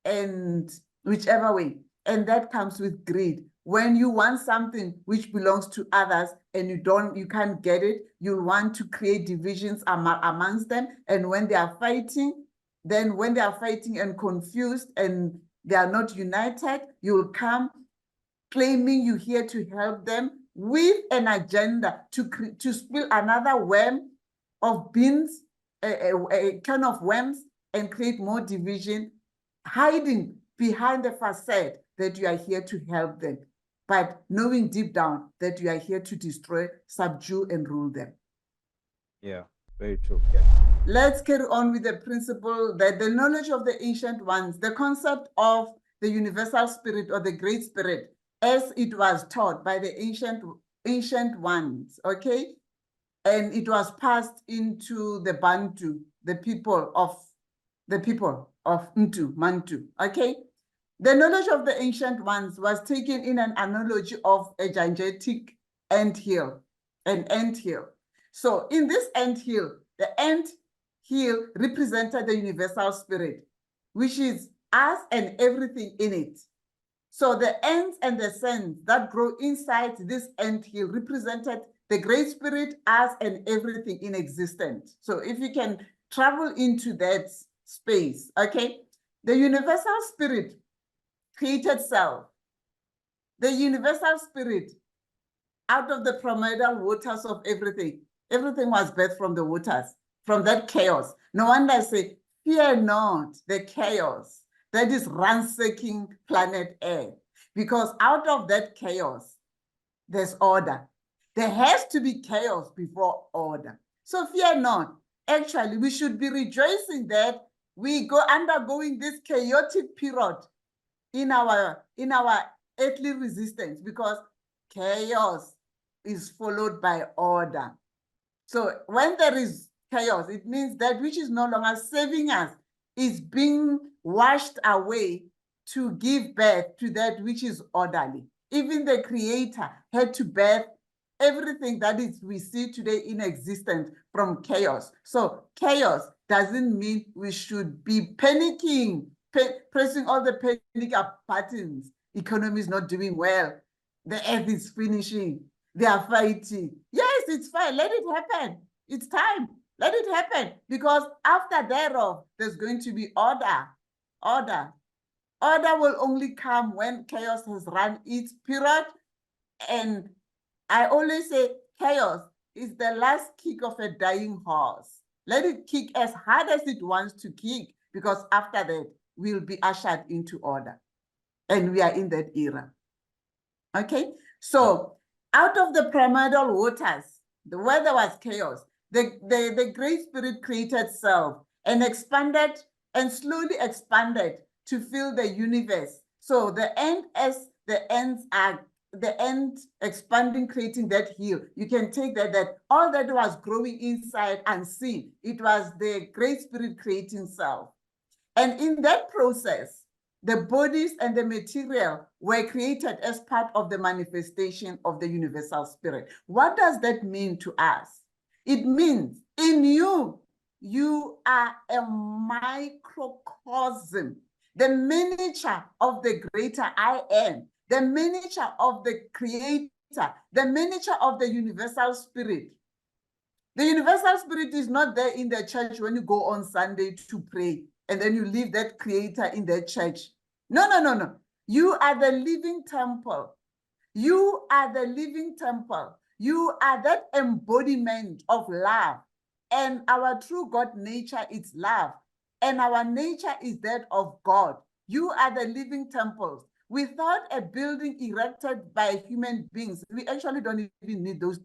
and whichever way. And that comes with greed. When you want something which belongs to others and you can't get it, you want to create divisions amongst them. And when they are fighting, then when they are fighting and confused and they are not united, you will come claiming you're here to help them with an agenda to spill another worm of beans, a can of worms, and create more division, hiding behind the facade that you are here to help them, but knowing deep down that you are here to destroy, subdue, and rule them. Yeah, very true. Yeah. Let's carry on with the principle that the knowledge of the ancient ones, the concept of the universal spirit or the great spirit, as it was taught by the ancient ones, okay? And it was passed into the Bantu, the people of Mtu, Mantu, okay? The knowledge of the ancient ones was taken in an analogy of a gigantic anthill, an anthill. So in this anthill, the anthill represented the universal spirit, which is us and everything in it. So the ants and the sands that grow inside this anthill represented the Great Spirit, us, and everything in existence. So if you can travel into that space, okay? The universal spirit created self. The universal spirit, out of the primordial waters of everything was birthed from the waters, from that chaos. No wonder I say, fear not the chaos that is ransacking planet Earth, because out of that chaos, there's order. There has to be chaos before order. So fear not. Actually, we should be rejoicing that we go undergoing this chaotic period in our earthly resistance, because chaos is followed by order. So when there is chaos, it means that which is no longer serving us is being washed away to give birth to that which is orderly. Even the Creator had to birth everything that is we see today in existence from chaos. So chaos doesn't mean we should be panicking, pressing all the panic buttons. Economy is not doing well. The earth is finishing. They are fighting. Yes, it's fine. Let it happen. It's time. Let it happen. Because after thereof, there's going to be order. Order. Order will only come when chaos has run its period. And I always say chaos is the last kick of a dying horse. Let it kick as hard as it wants to kick, because after that, we'll be ushered into order. And we are in that era. Okay? So out of the primordial waters, where there was chaos, the Great Spirit created self and expanded and slowly expanded to fill the universe. So the end, as the ends are the end expanding, creating that hill, you can take that all that was growing inside unseen, it was the Great Spirit creating self. And in that process, the bodies and the material were created as part of the manifestation of the universal spirit. What does that mean to us? It means in you, you are a microcosm, the miniature of the greater I am, the miniature of the creator, the miniature of the universal spirit. The universal spirit is not there in the church when you go on Sunday to pray and then you leave that creator in the church. No, no, no, no. You are the living temple. You are the living temple. You are that embodiment of love. And our true God nature is love. And our nature is that of God. You are the living temples. Without a building erected by human beings, we actually don't even need those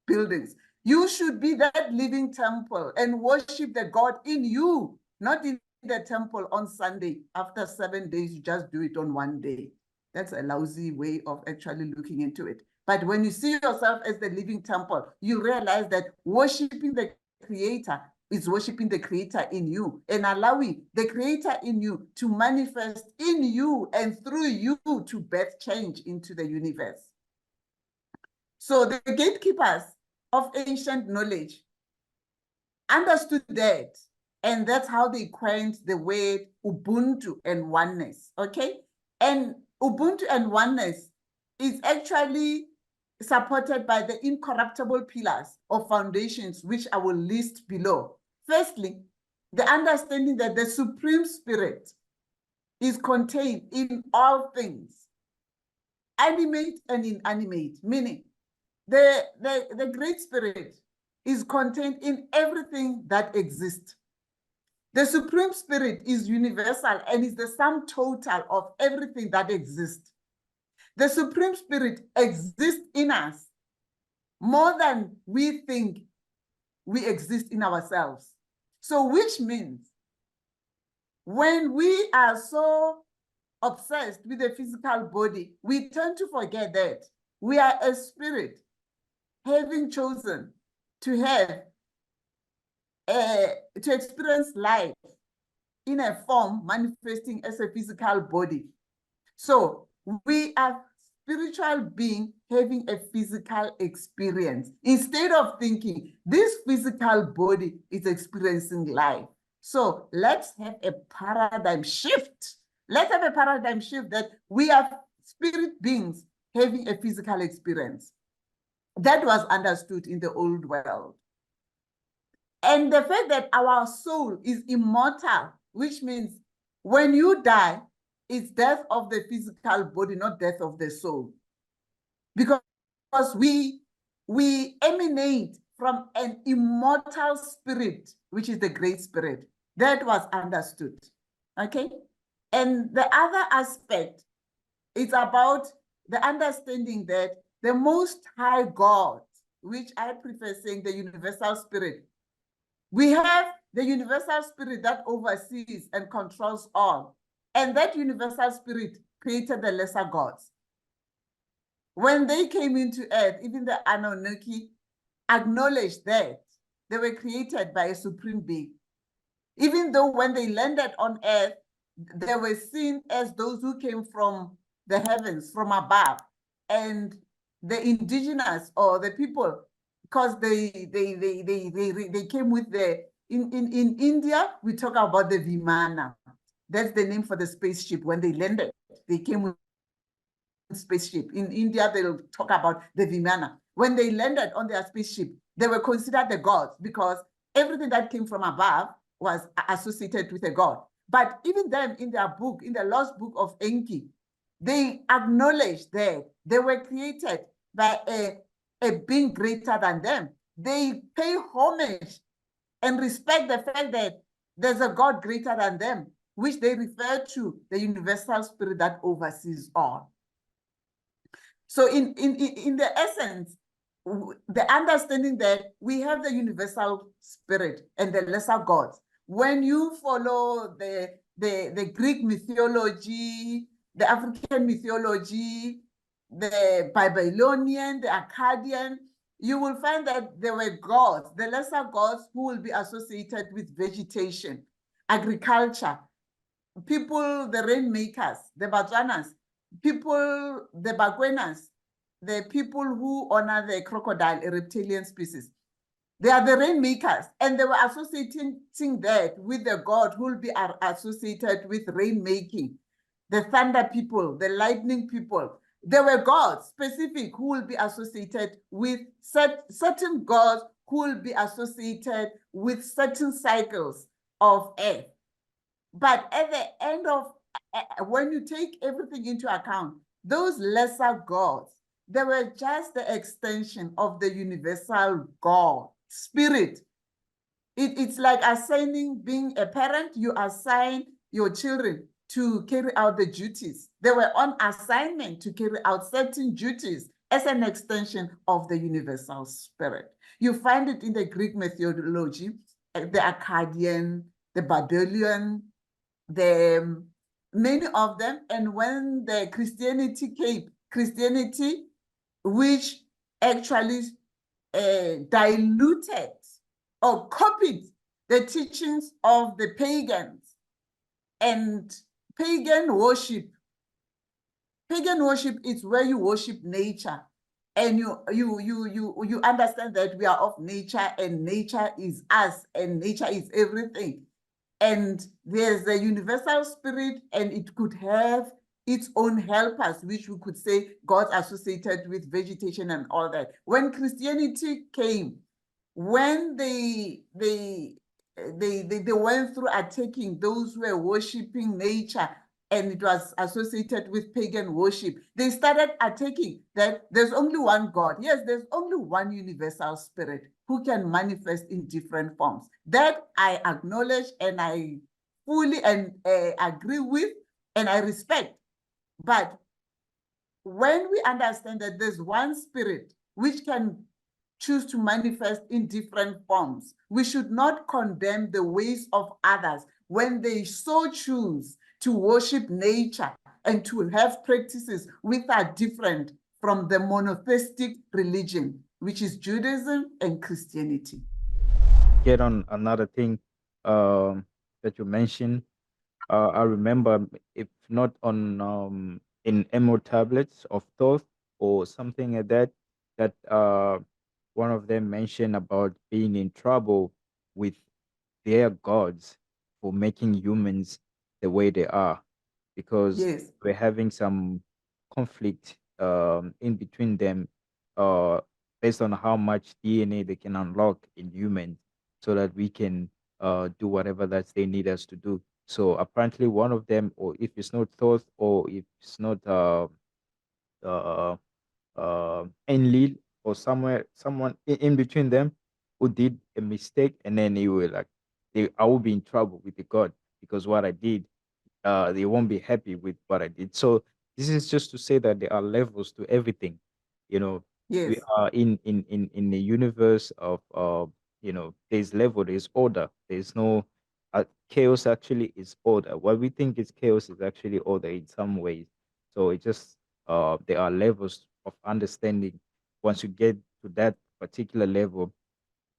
buildings. You should be that living temple and worship the God in you, not in the temple on Sunday. After 7 days, you just do it on one day. That's a lousy way of actually looking into it. But when you see yourself as the living temple, you realize that worshiping the Creator is worshiping the Creator in you and allowing the Creator in you to manifest in you and through you to birth change into the universe. So the gatekeepers of ancient knowledge understood that, and that's how they coined the word Ubuntu and oneness, okay? And Ubuntu and oneness is actually supported by the incorruptible pillars or foundations, which I will list below. Firstly, the understanding that the Supreme Spirit is contained in all things, animate and inanimate, meaning the Great Spirit is contained in everything that exists. The Supreme Spirit is universal and is the sum total of everything that exists. The Supreme Spirit exists in us more than we think we exist in ourselves. So which means when we are so obsessed with the physical body, we tend to forget that we are a spirit having chosen to have to experience life in a form manifesting as a physical body. So we are spiritual being having a physical experience instead of thinking this physical body is experiencing life. So let's have a paradigm shift. Let's have a paradigm shift that we are spirit beings having a physical experience. That was understood in the old world. And the fact that our soul is immortal, which means when you die, it's death of the physical body, not death of the soul. Because we emanate from an immortal spirit, which is the great spirit. That was understood. Okay? And the other aspect is about the understanding that the Most High God, which I prefer saying the universal spirit, we have the universal spirit that oversees and controls all. And that universal spirit created the lesser gods. When they came into earth, even the Anunnaki acknowledged that they were created by a supreme being. Even though when they landed on earth, they were seen as those who came from the heavens, from above. And the indigenous or the people, because they came with the, in India, we talk about the Vimana. That's the name for the spaceship. When they landed, they came with spaceship. In India, they'll talk about the Vimana. When they landed on their spaceship, they were considered the gods because everything that came from above was associated with a god. But even then, in their book, in the Lost Book of Enki, they acknowledge that they were created by a being greater than them. They pay homage and respect the fact that there's a God greater than them, which they refer to the universal spirit that oversees all. So in the essence, the understanding that we have the universal spirit and the lesser gods. When you follow the Greek mythology, the African mythology, the Babylonian, the Akkadian, you will find that there were gods, the lesser gods who will be associated with vegetation, agriculture, people, the rainmakers, the Batswanas, people, the Bagwenas, the people who honor the crocodile, a reptilian species. They are the rainmakers, and they were associating that with the god who will be associated with rainmaking, the thunder people, the lightning people. There were gods specific who will be associated with certain gods who will be associated with certain cycles of earth. But at the end of, when you take everything into account, those lesser gods, they were just the extension of the universal God, spirit. It's like assigning, being a parent, you assign your children to carry out the duties. They were on assignment to carry out certain duties as an extension of the universal spirit. You find it in the Greek mythology, the Akkadian, the Babylonian, many of them. And when the Christianity came, Christianity, which actually diluted or copied the teachings of the pagans and pagan worship. Pagan worship is where you worship nature, and you understand that we are of nature, and nature is us, and nature is everything. And there's a universal spirit, and it could have its own helpers, which we could say gods associated with vegetation and all that. When Christianity came, when they went through attacking those who were worshiping nature, and it was associated with pagan worship, they started attacking that there's only one God. Yes, there's only one universal spirit who can manifest in different forms. That I acknowledge, and I fully agree with, and I respect. But when we understand that there's one spirit which can choose to manifest in different forms, we should not condemn the ways of others when they so choose to worship nature and to have practices which are different from the monotheistic religion, which is Judaism and Christianity. Get on another thing that you mentioned. I remember, if not on in emerald tablets of Thoth or something like that, that one of them mentioned about being in trouble with their gods for making humans the way they are. because Yes. we're having some conflict in between them, uh, based on how much DNA they can unlock in humans, so that we can do whatever that they need us to do. So apparently, one of them, or if it's not Thoth, or if it's not uh, Enlil, or someone in between them who did a mistake, and then he will like, I will be in trouble with the God, because what I did, they won't be happy with what I did. So this is just to say that there are levels to everything. You know, we Yes. are in the universe of there's level, there's order. There's no chaos. Actually, is order. What we think is chaos is actually order in some ways. So it just there are levels of understanding. Once you get to that particular level,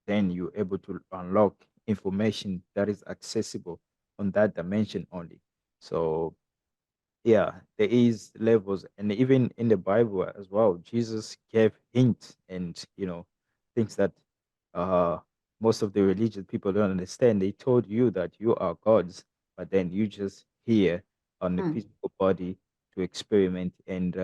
then you're able to unlock information that is accessible on that dimension only. So yeah, there is levels, and even in the Bible as well, Jesus gave hints and things that uh most of the religious people don't understand. They told you that you are gods, but then you just here on the Mm. physical body to experiment and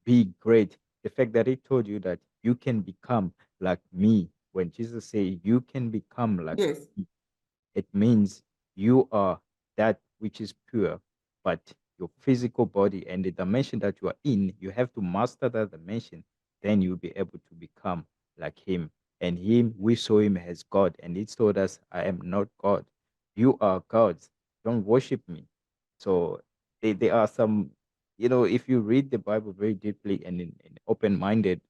be great. The fact that he told you that you can become like me, when Jesus said you can become like Yes. me, it means you are that which is pure, but your physical body and the dimension that you are in, you have to master that dimension. Then you'll be able to become like Him. And Him, we saw Him as God, and He told us, I am not God. You are gods. Don't worship me. So there are some, if you read the Bible very deeply and in open minded,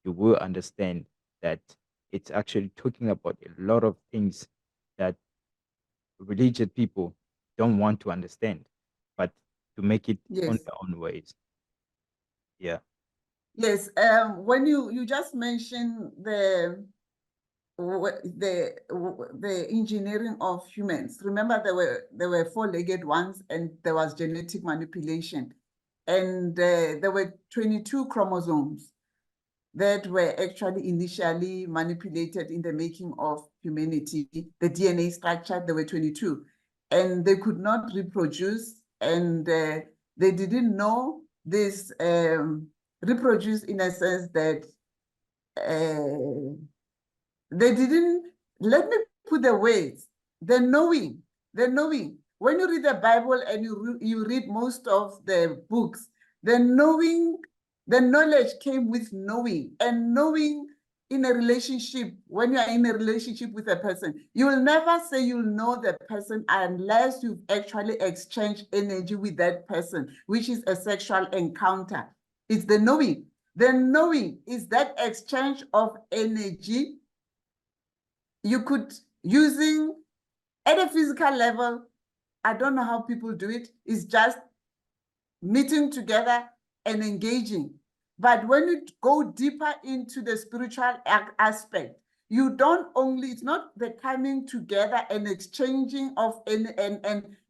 you will understand that it's actually talking about a lot of things that religious people don't want to understand, but to make it on Yes. their own ways. Yeah. Yes. When you just mentioned the engineering of humans. Remember, there were four-legged ones, and there was genetic manipulation, and there were 22 chromosomes that were actually initially manipulated in the making of humanity. The DNA structure, there were 22, and they could not reproduce, and they didn't know this reproduce in a sense that they didn't, let me put the words, the knowing. When you read the Bible and you read most of the books, the knowing, the knowledge came with knowing, and knowing in a relationship, when you are in a relationship with a person, you will never say you'll know the person unless you've actually exchanged energy with that person, which is a sexual encounter. It's the knowing. The knowing is that exchange of energy you could, using at a physical level, I don't know how people do it, is just meeting together and engaging. But when you go deeper into the spiritual aspect, you don't only, it's not the coming together and exchanging of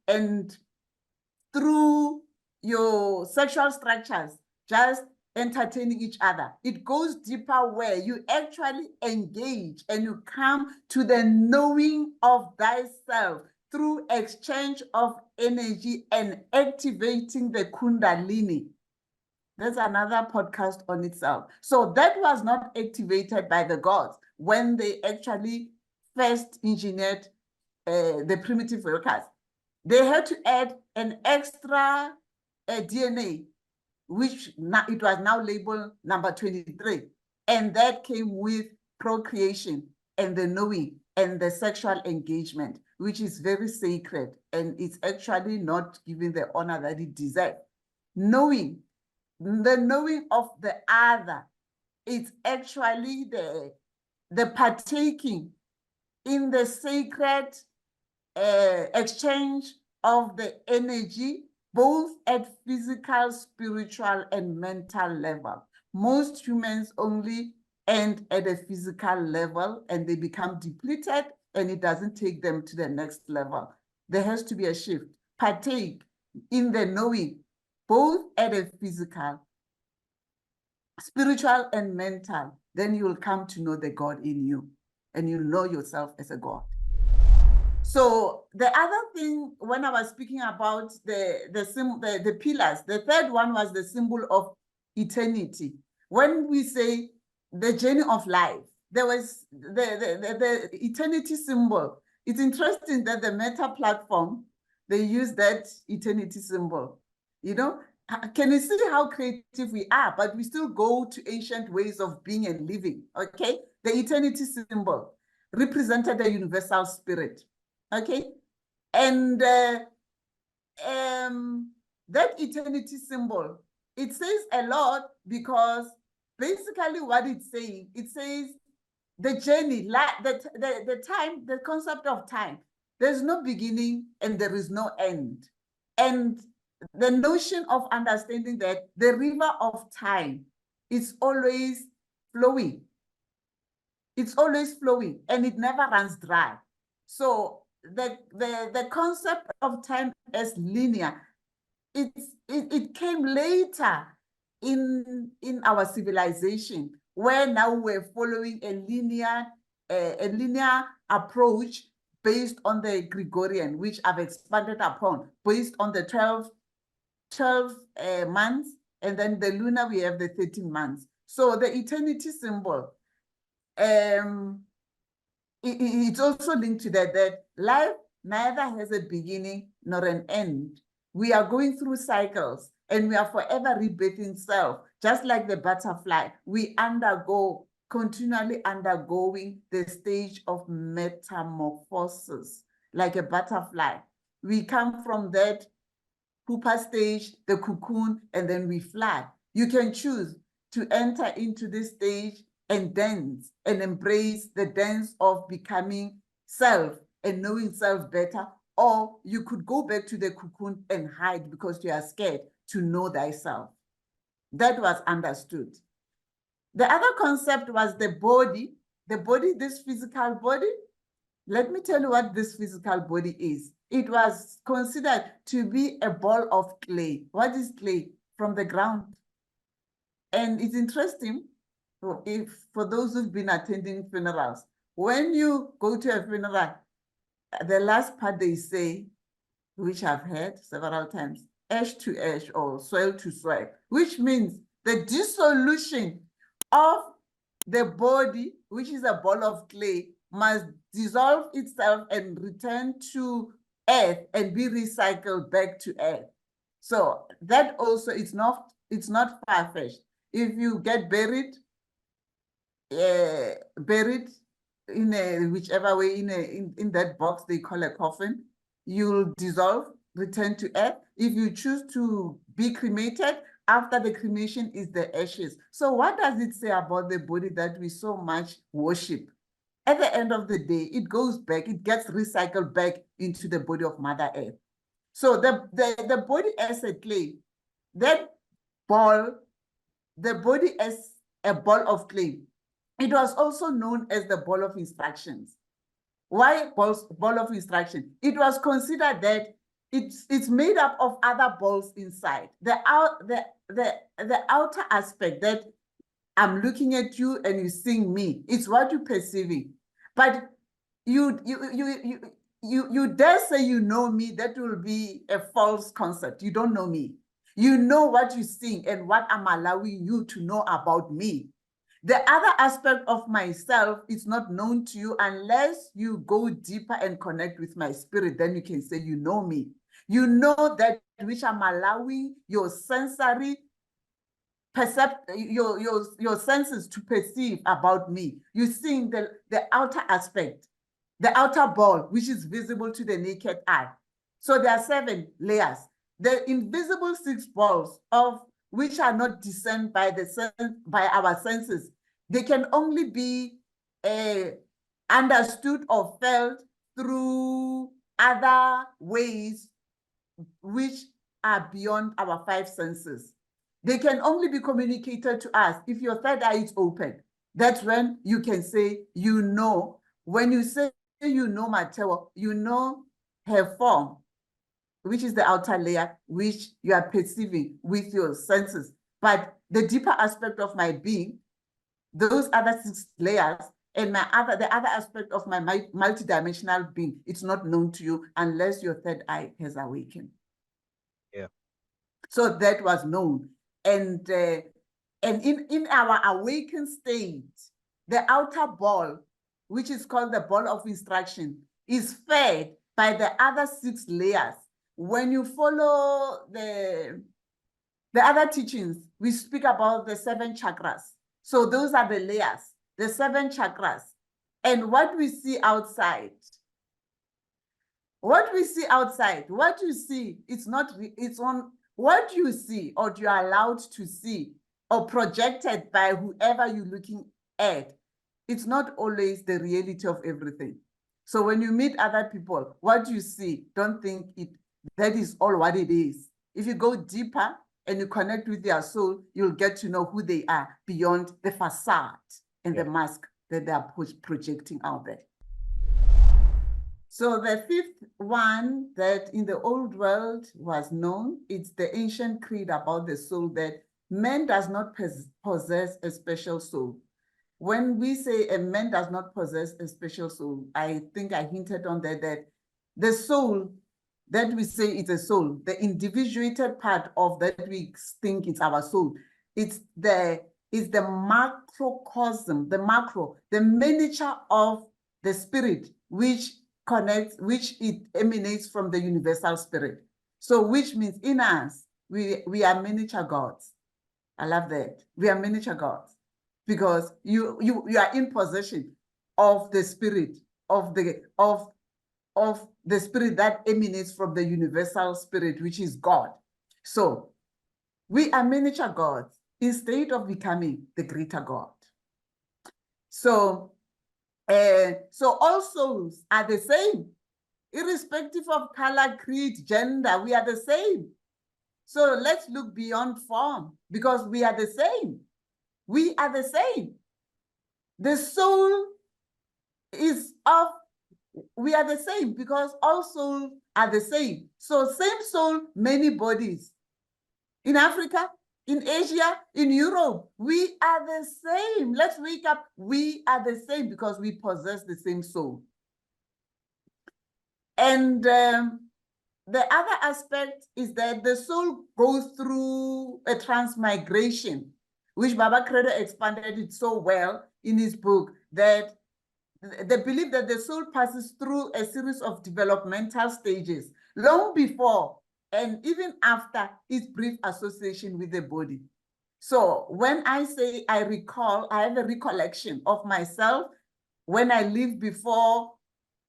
and through your sexual structures, just entertaining each other. It goes deeper where you actually engage and you come to the knowing of thyself through exchange of energy and activating the Kundalini. That's another podcast on itself. So that was not activated by the gods when they actually first engineered the primitive workers. They had to add an extra DNA, which it was now labeled number 23. And that came with procreation and the knowing and the sexual engagement, which is very sacred. And it's actually not given the honor that it deserves. Knowing, the knowing of the other, it's actually the partaking in the sacred exchange of the energy, both at physical, spiritual, and mental level. Most humans only end at a physical level and they become depleted, and it doesn't take them to the next level. There has to be a shift. Partake in the knowing, both at a physical, spiritual, and mental. Then you will come to know the God in you, and you know yourself as a God. So the other thing, when I was speaking about the pillars, the third one was the symbol of eternity. When we say the journey of life, there was the eternity symbol. It's interesting that the Meta platform, they use that eternity symbol. You know, can you see how creative we are? But we still go to ancient ways of being and living, okay? The eternity symbol represented the universal spirit, okay? And that eternity symbol, it says a lot because basically what it's saying, it says the journey, the time, the concept of time. There's no beginning and there is no end. And the notion of understanding that the river of time is always flowing. It's always flowing and it never runs dry. So the concept of time as linear, it came later in our civilization, where now we're following a linear approach based on the Gregorian, which I've expanded upon, based on the 12 months, and then the lunar, we have the 13 months. So the eternity symbol, it's also linked to that life neither has a beginning nor an end. We are going through cycles and we are forever rebirthing self, just like the butterfly. We continually undergoing the stage of metamorphosis, like a butterfly. We come from that pupa stage, the cocoon, and then we fly. You can choose to enter into this stage and dance and embrace the dance of becoming self and knowing self better, or you could go back to the cocoon and hide because you are scared to know thyself. That was understood. The other concept was the body, this physical body. Let me tell you what this physical body is. It was considered to be a ball of clay. What is clay? From the ground. And it's interesting, for those who've been attending funerals, when you go to a funeral, the last part they say, which I've heard several times, ash to ash or soil to soil, which means the dissolution of the body, which is a ball of clay, must dissolve itself and return to earth and be recycled back to earth. So that also, it's not far-fetched. If you get buried in whichever way, in that box they call a coffin, you'll dissolve, return to earth. If you choose to be cremated, after the cremation is the ashes. So what does it say about the body that we so much worship? At the end of the day, it goes back, it gets recycled back into the body of Mother Earth. So the body as a clay, that ball, the body as a ball of clay, it was also known as the ball of instructions. Why ball of instruction? It was considered that it's made up of other balls inside. The outer aspect, that I'm looking at you and you seeing me, it's what you're perceiving. But you dare say you know me, that will be a false concept. You don't know me. You know what you're seeing and what I'm allowing you to know about me. The other aspect of myself is not known to you unless you go deeper and connect with my spirit. Then you can say you know me. You know that which I'm allowing your sensory your senses to perceive about me. You're seeing the outer aspect, the outer ball, which is visible to the naked eye. So there are 7 layers. The invisible 6 balls, of which are not discerned by our senses, they can only be understood or felt through other ways which are beyond our 5 senses. They can only be communicated to us if your third eye is open. That's when you can say, you know. When you say you know Mateo, you know her form, which is the outer layer, which you are perceiving with your senses. But the deeper aspect of my being, those other 6 layers, And the other aspect of my multidimensional being, it's not known to you unless your third eye has awakened. Yeah. So that was known. And in our awakened state, the outer ball, which is called the ball of instruction, is fed by the other 6 layers. When you follow the other teachings, we speak about the 7 chakras. So those are the layers, the 7 chakras. And what we see outside, what you see, it's on what you see or you are allowed to see or projected by whoever you're looking at. It's not always the reality of everything. So when you meet other people, what you see, don't think that is all what it is. If you go deeper and you connect with their soul, you'll get to know who they are beyond the facade and the mask that they are projecting out there. So the 5th one that in the old world was known, it's the ancient creed about the soul, that man does not possess a special soul. When we say a man does not possess a special soul, I think I hinted on that the soul that we say is a soul, the individuated part of that we think it's our soul, it's the macrocosm, the miniature of the spirit, which it emanates from the universal spirit. So which means in us, we are miniature gods. I love that. We are miniature gods because you are in possession of the spirit, of the spirit that emanates from the universal spirit, which is God. So we are miniature gods instead of becoming the greater God. So all souls are the same, irrespective of color, creed, gender, we are the same. So let's look beyond form because we are the same. We are the same. The soul is of, we are the same because all souls are the same. So same soul, many bodies. In Africa, in Asia, in Europe, we are the same. Let's wake up. We are the same because we possess the same soul. And the other aspect is that the soul goes through a transmigration, which Baba Credo expanded it so well in his book, that the belief that the soul passes through a series of developmental stages long before and even after its brief association with the body. So when I say I recall, I have a recollection of myself when I lived before,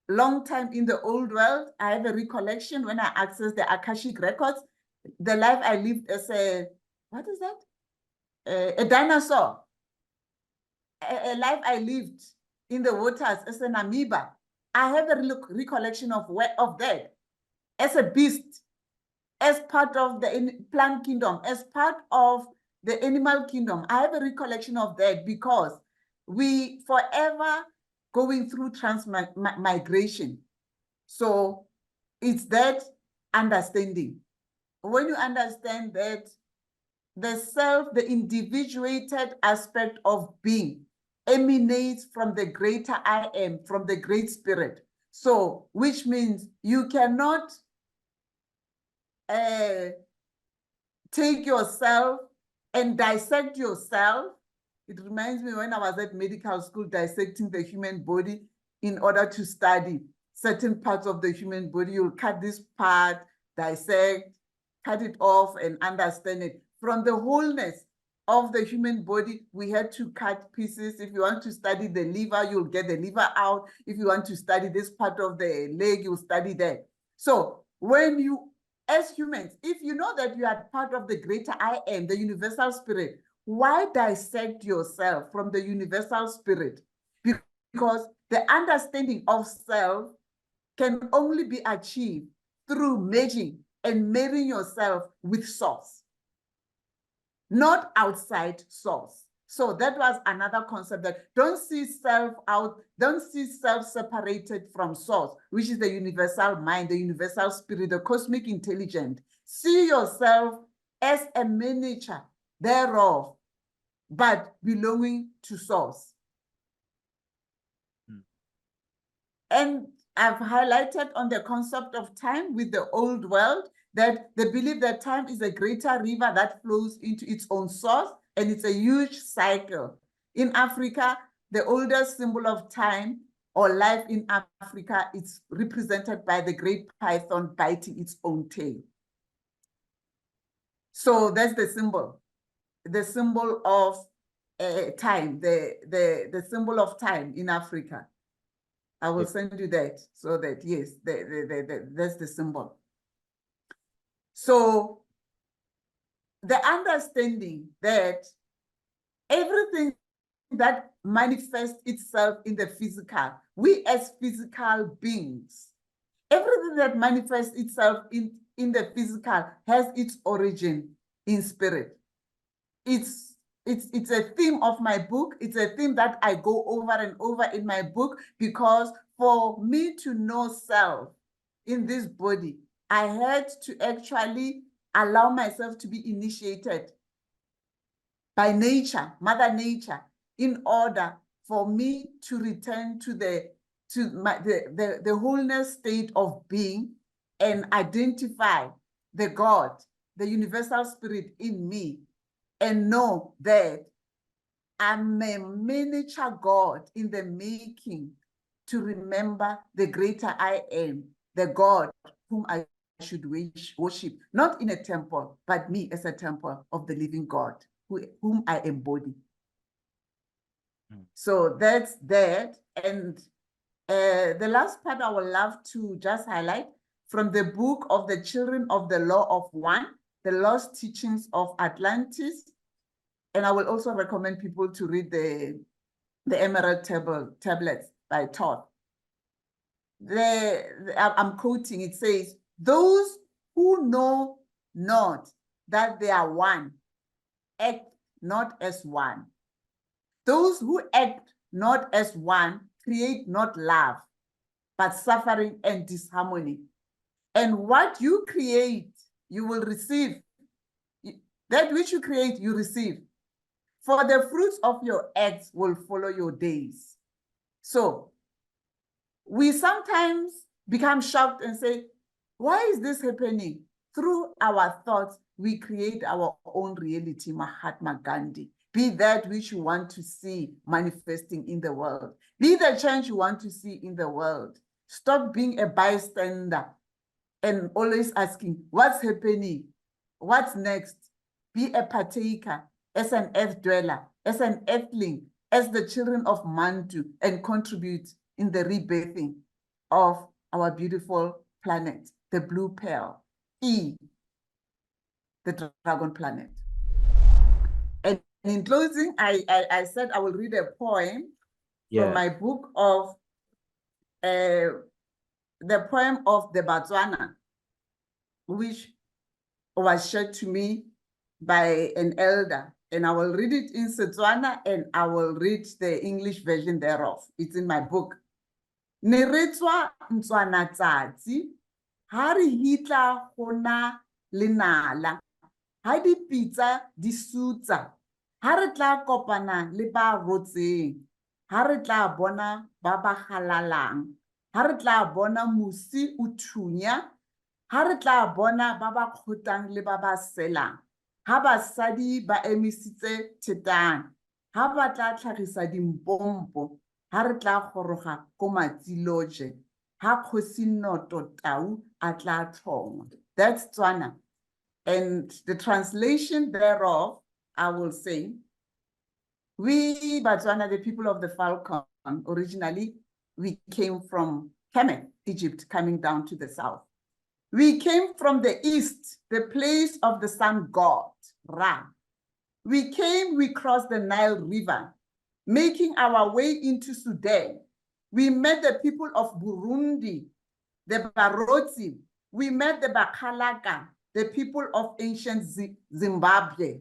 long time in the old world. I have a recollection when I access the Akashic records, the life I lived as a, what is that? A dinosaur. A life I lived in the waters as an amoeba. I have a recollection of that as a beast, as part of the plant kingdom, as part of the animal kingdom. I have a recollection of that because we forever going through transmigration. So it's that understanding. When you understand that the self, the individuated aspect of being emanates from the greater I am, from the great spirit. So, which means you cannot take yourself and dissect yourself. It reminds me when I was at medical school dissecting the human body in order to study certain parts of the human body. You'll cut this part, dissect, cut it off and understand it. From the wholeness of the human body, we had to cut pieces. If you want to study the liver, you'll get the liver out. If you want to study this part of the leg, you'll study that. So when you, as humans, if you know that you are part of the greater I am, the universal spirit, why dissect yourself from the universal spirit? Because the understanding of self can only be achieved through merging and marrying yourself with source, not outside source. So that was another concept, that don't see self separated from source, which is the universal mind, the universal spirit, the cosmic intelligence. See yourself as a miniature thereof, but belonging to source. And I've highlighted on the concept of time with the old world, that they believe that time is a greater river that flows into its own source, and it's a huge cycle. In Africa, the oldest symbol of time or life in Africa is represented by the great python biting its own tail. So that's the symbol of time, the symbol of time in Africa. I will send you that, so that, yes, that's the symbol. So the understanding that everything that manifests itself in the physical, we as physical beings, everything that manifests itself in the physical has its origin in spirit. It's a theme of my book. It's a theme that I go over and over in my book, because for me to know self in this body, I had to actually allow myself to be initiated by nature, Mother Nature, in order for me to return to the wholeness state of being and identify the God, the universal spirit in me, and know that I'm a miniature God in the making, to remember the greater I am, the God whom I should worship, not in a temple, but me as a temple of the living God, whom I embody. So that's that. And the last part I would love to just highlight from the book of the Children of the Law of One, the Lost Teachings of Atlantis. And I will also recommend people to read the Emerald Tablets by Todd. I'm quoting, it says, "Those who know not that they are one act not as one. Those who act not as one create not love, but suffering and disharmony. And what you create, you will receive. That which you create, you receive. For the fruits of your acts will follow your days." So we sometimes become shocked and say, why is this happening? Through our thoughts, we create our own reality, Mahatma Gandhi. Be that which you want to see manifesting in the world. Be the change you want to see in the world. Stop being a bystander and always asking, what's happening? What's next? Be a partaker as an earth dweller, as an earthling, as the children of Mantu, and contribute in the rebirthing of our beautiful planet, the blue pearl, the dragon planet. And in closing, I said I will read a poem from my book of the poem of the Botswana, which was shared to me by an elder. And I will read it in Setswana, and I will read the English version thereof. It's in my book. Ne re tswa Ntswana tsatsi, ha re hitla gona lenala, ha dipitsa di sutsa, ha re tla kopana le ba rotseng, ha re tla bona ba ba halalang, ha re tla bona musi o thunya, ha re tla bona ba ba kgotang le ba ba selang, ha basadi ba emisitse thetang, ha ba tla tlhagisa dimpompo, ha re tla goroga ko Matsiloje, ha kgosi noto tau a tla thongwa. That's Tswana. And the translation thereof, I will say, we Botswana, the people of the Falcon, originally, we came from Kemet, Egypt, coming down to the south. We came from the east, the place of the sun god, Ra. We crossed the Nile River, making our way into Sudan. We met the people of Burundi, the Barotsi. We met the Bakalaka, the people of ancient Zimbabwe.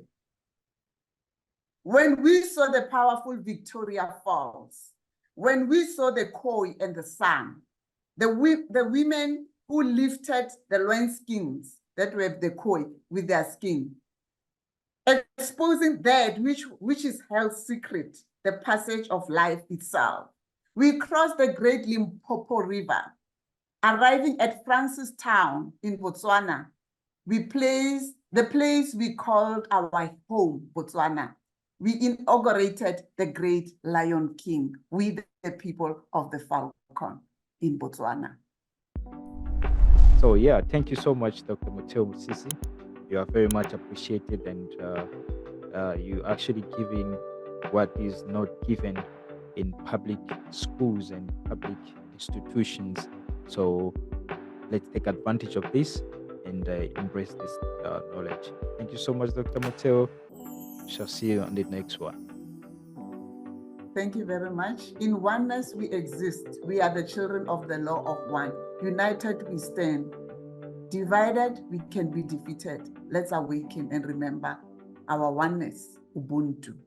When we saw the powerful Victoria Falls, when we saw the Khoi and the sun, the women who lifted the loin skins that were the Khoi with their skin, exposing that which is held secret, the passage of life itself. We crossed the Great Limpopo River, arriving at Francistown in Botswana. We placed the place we called our home, Botswana. We inaugurated the great Lion King, we the people of the Falcon in Botswana. So yeah, thank you so much, Dr. Mateo Musisi. You are very much appreciated, and you actually giving what is not given in public schools and public institutions. So let's take advantage of this and embrace this knowledge. Thank you so much, Dr. Mateo. Shall see you on the next one. Thank you very much. In oneness, we exist. We are the children of the law of one. United, we stand. Divided, we can be defeated. Let's awaken and remember our oneness, Ubuntu.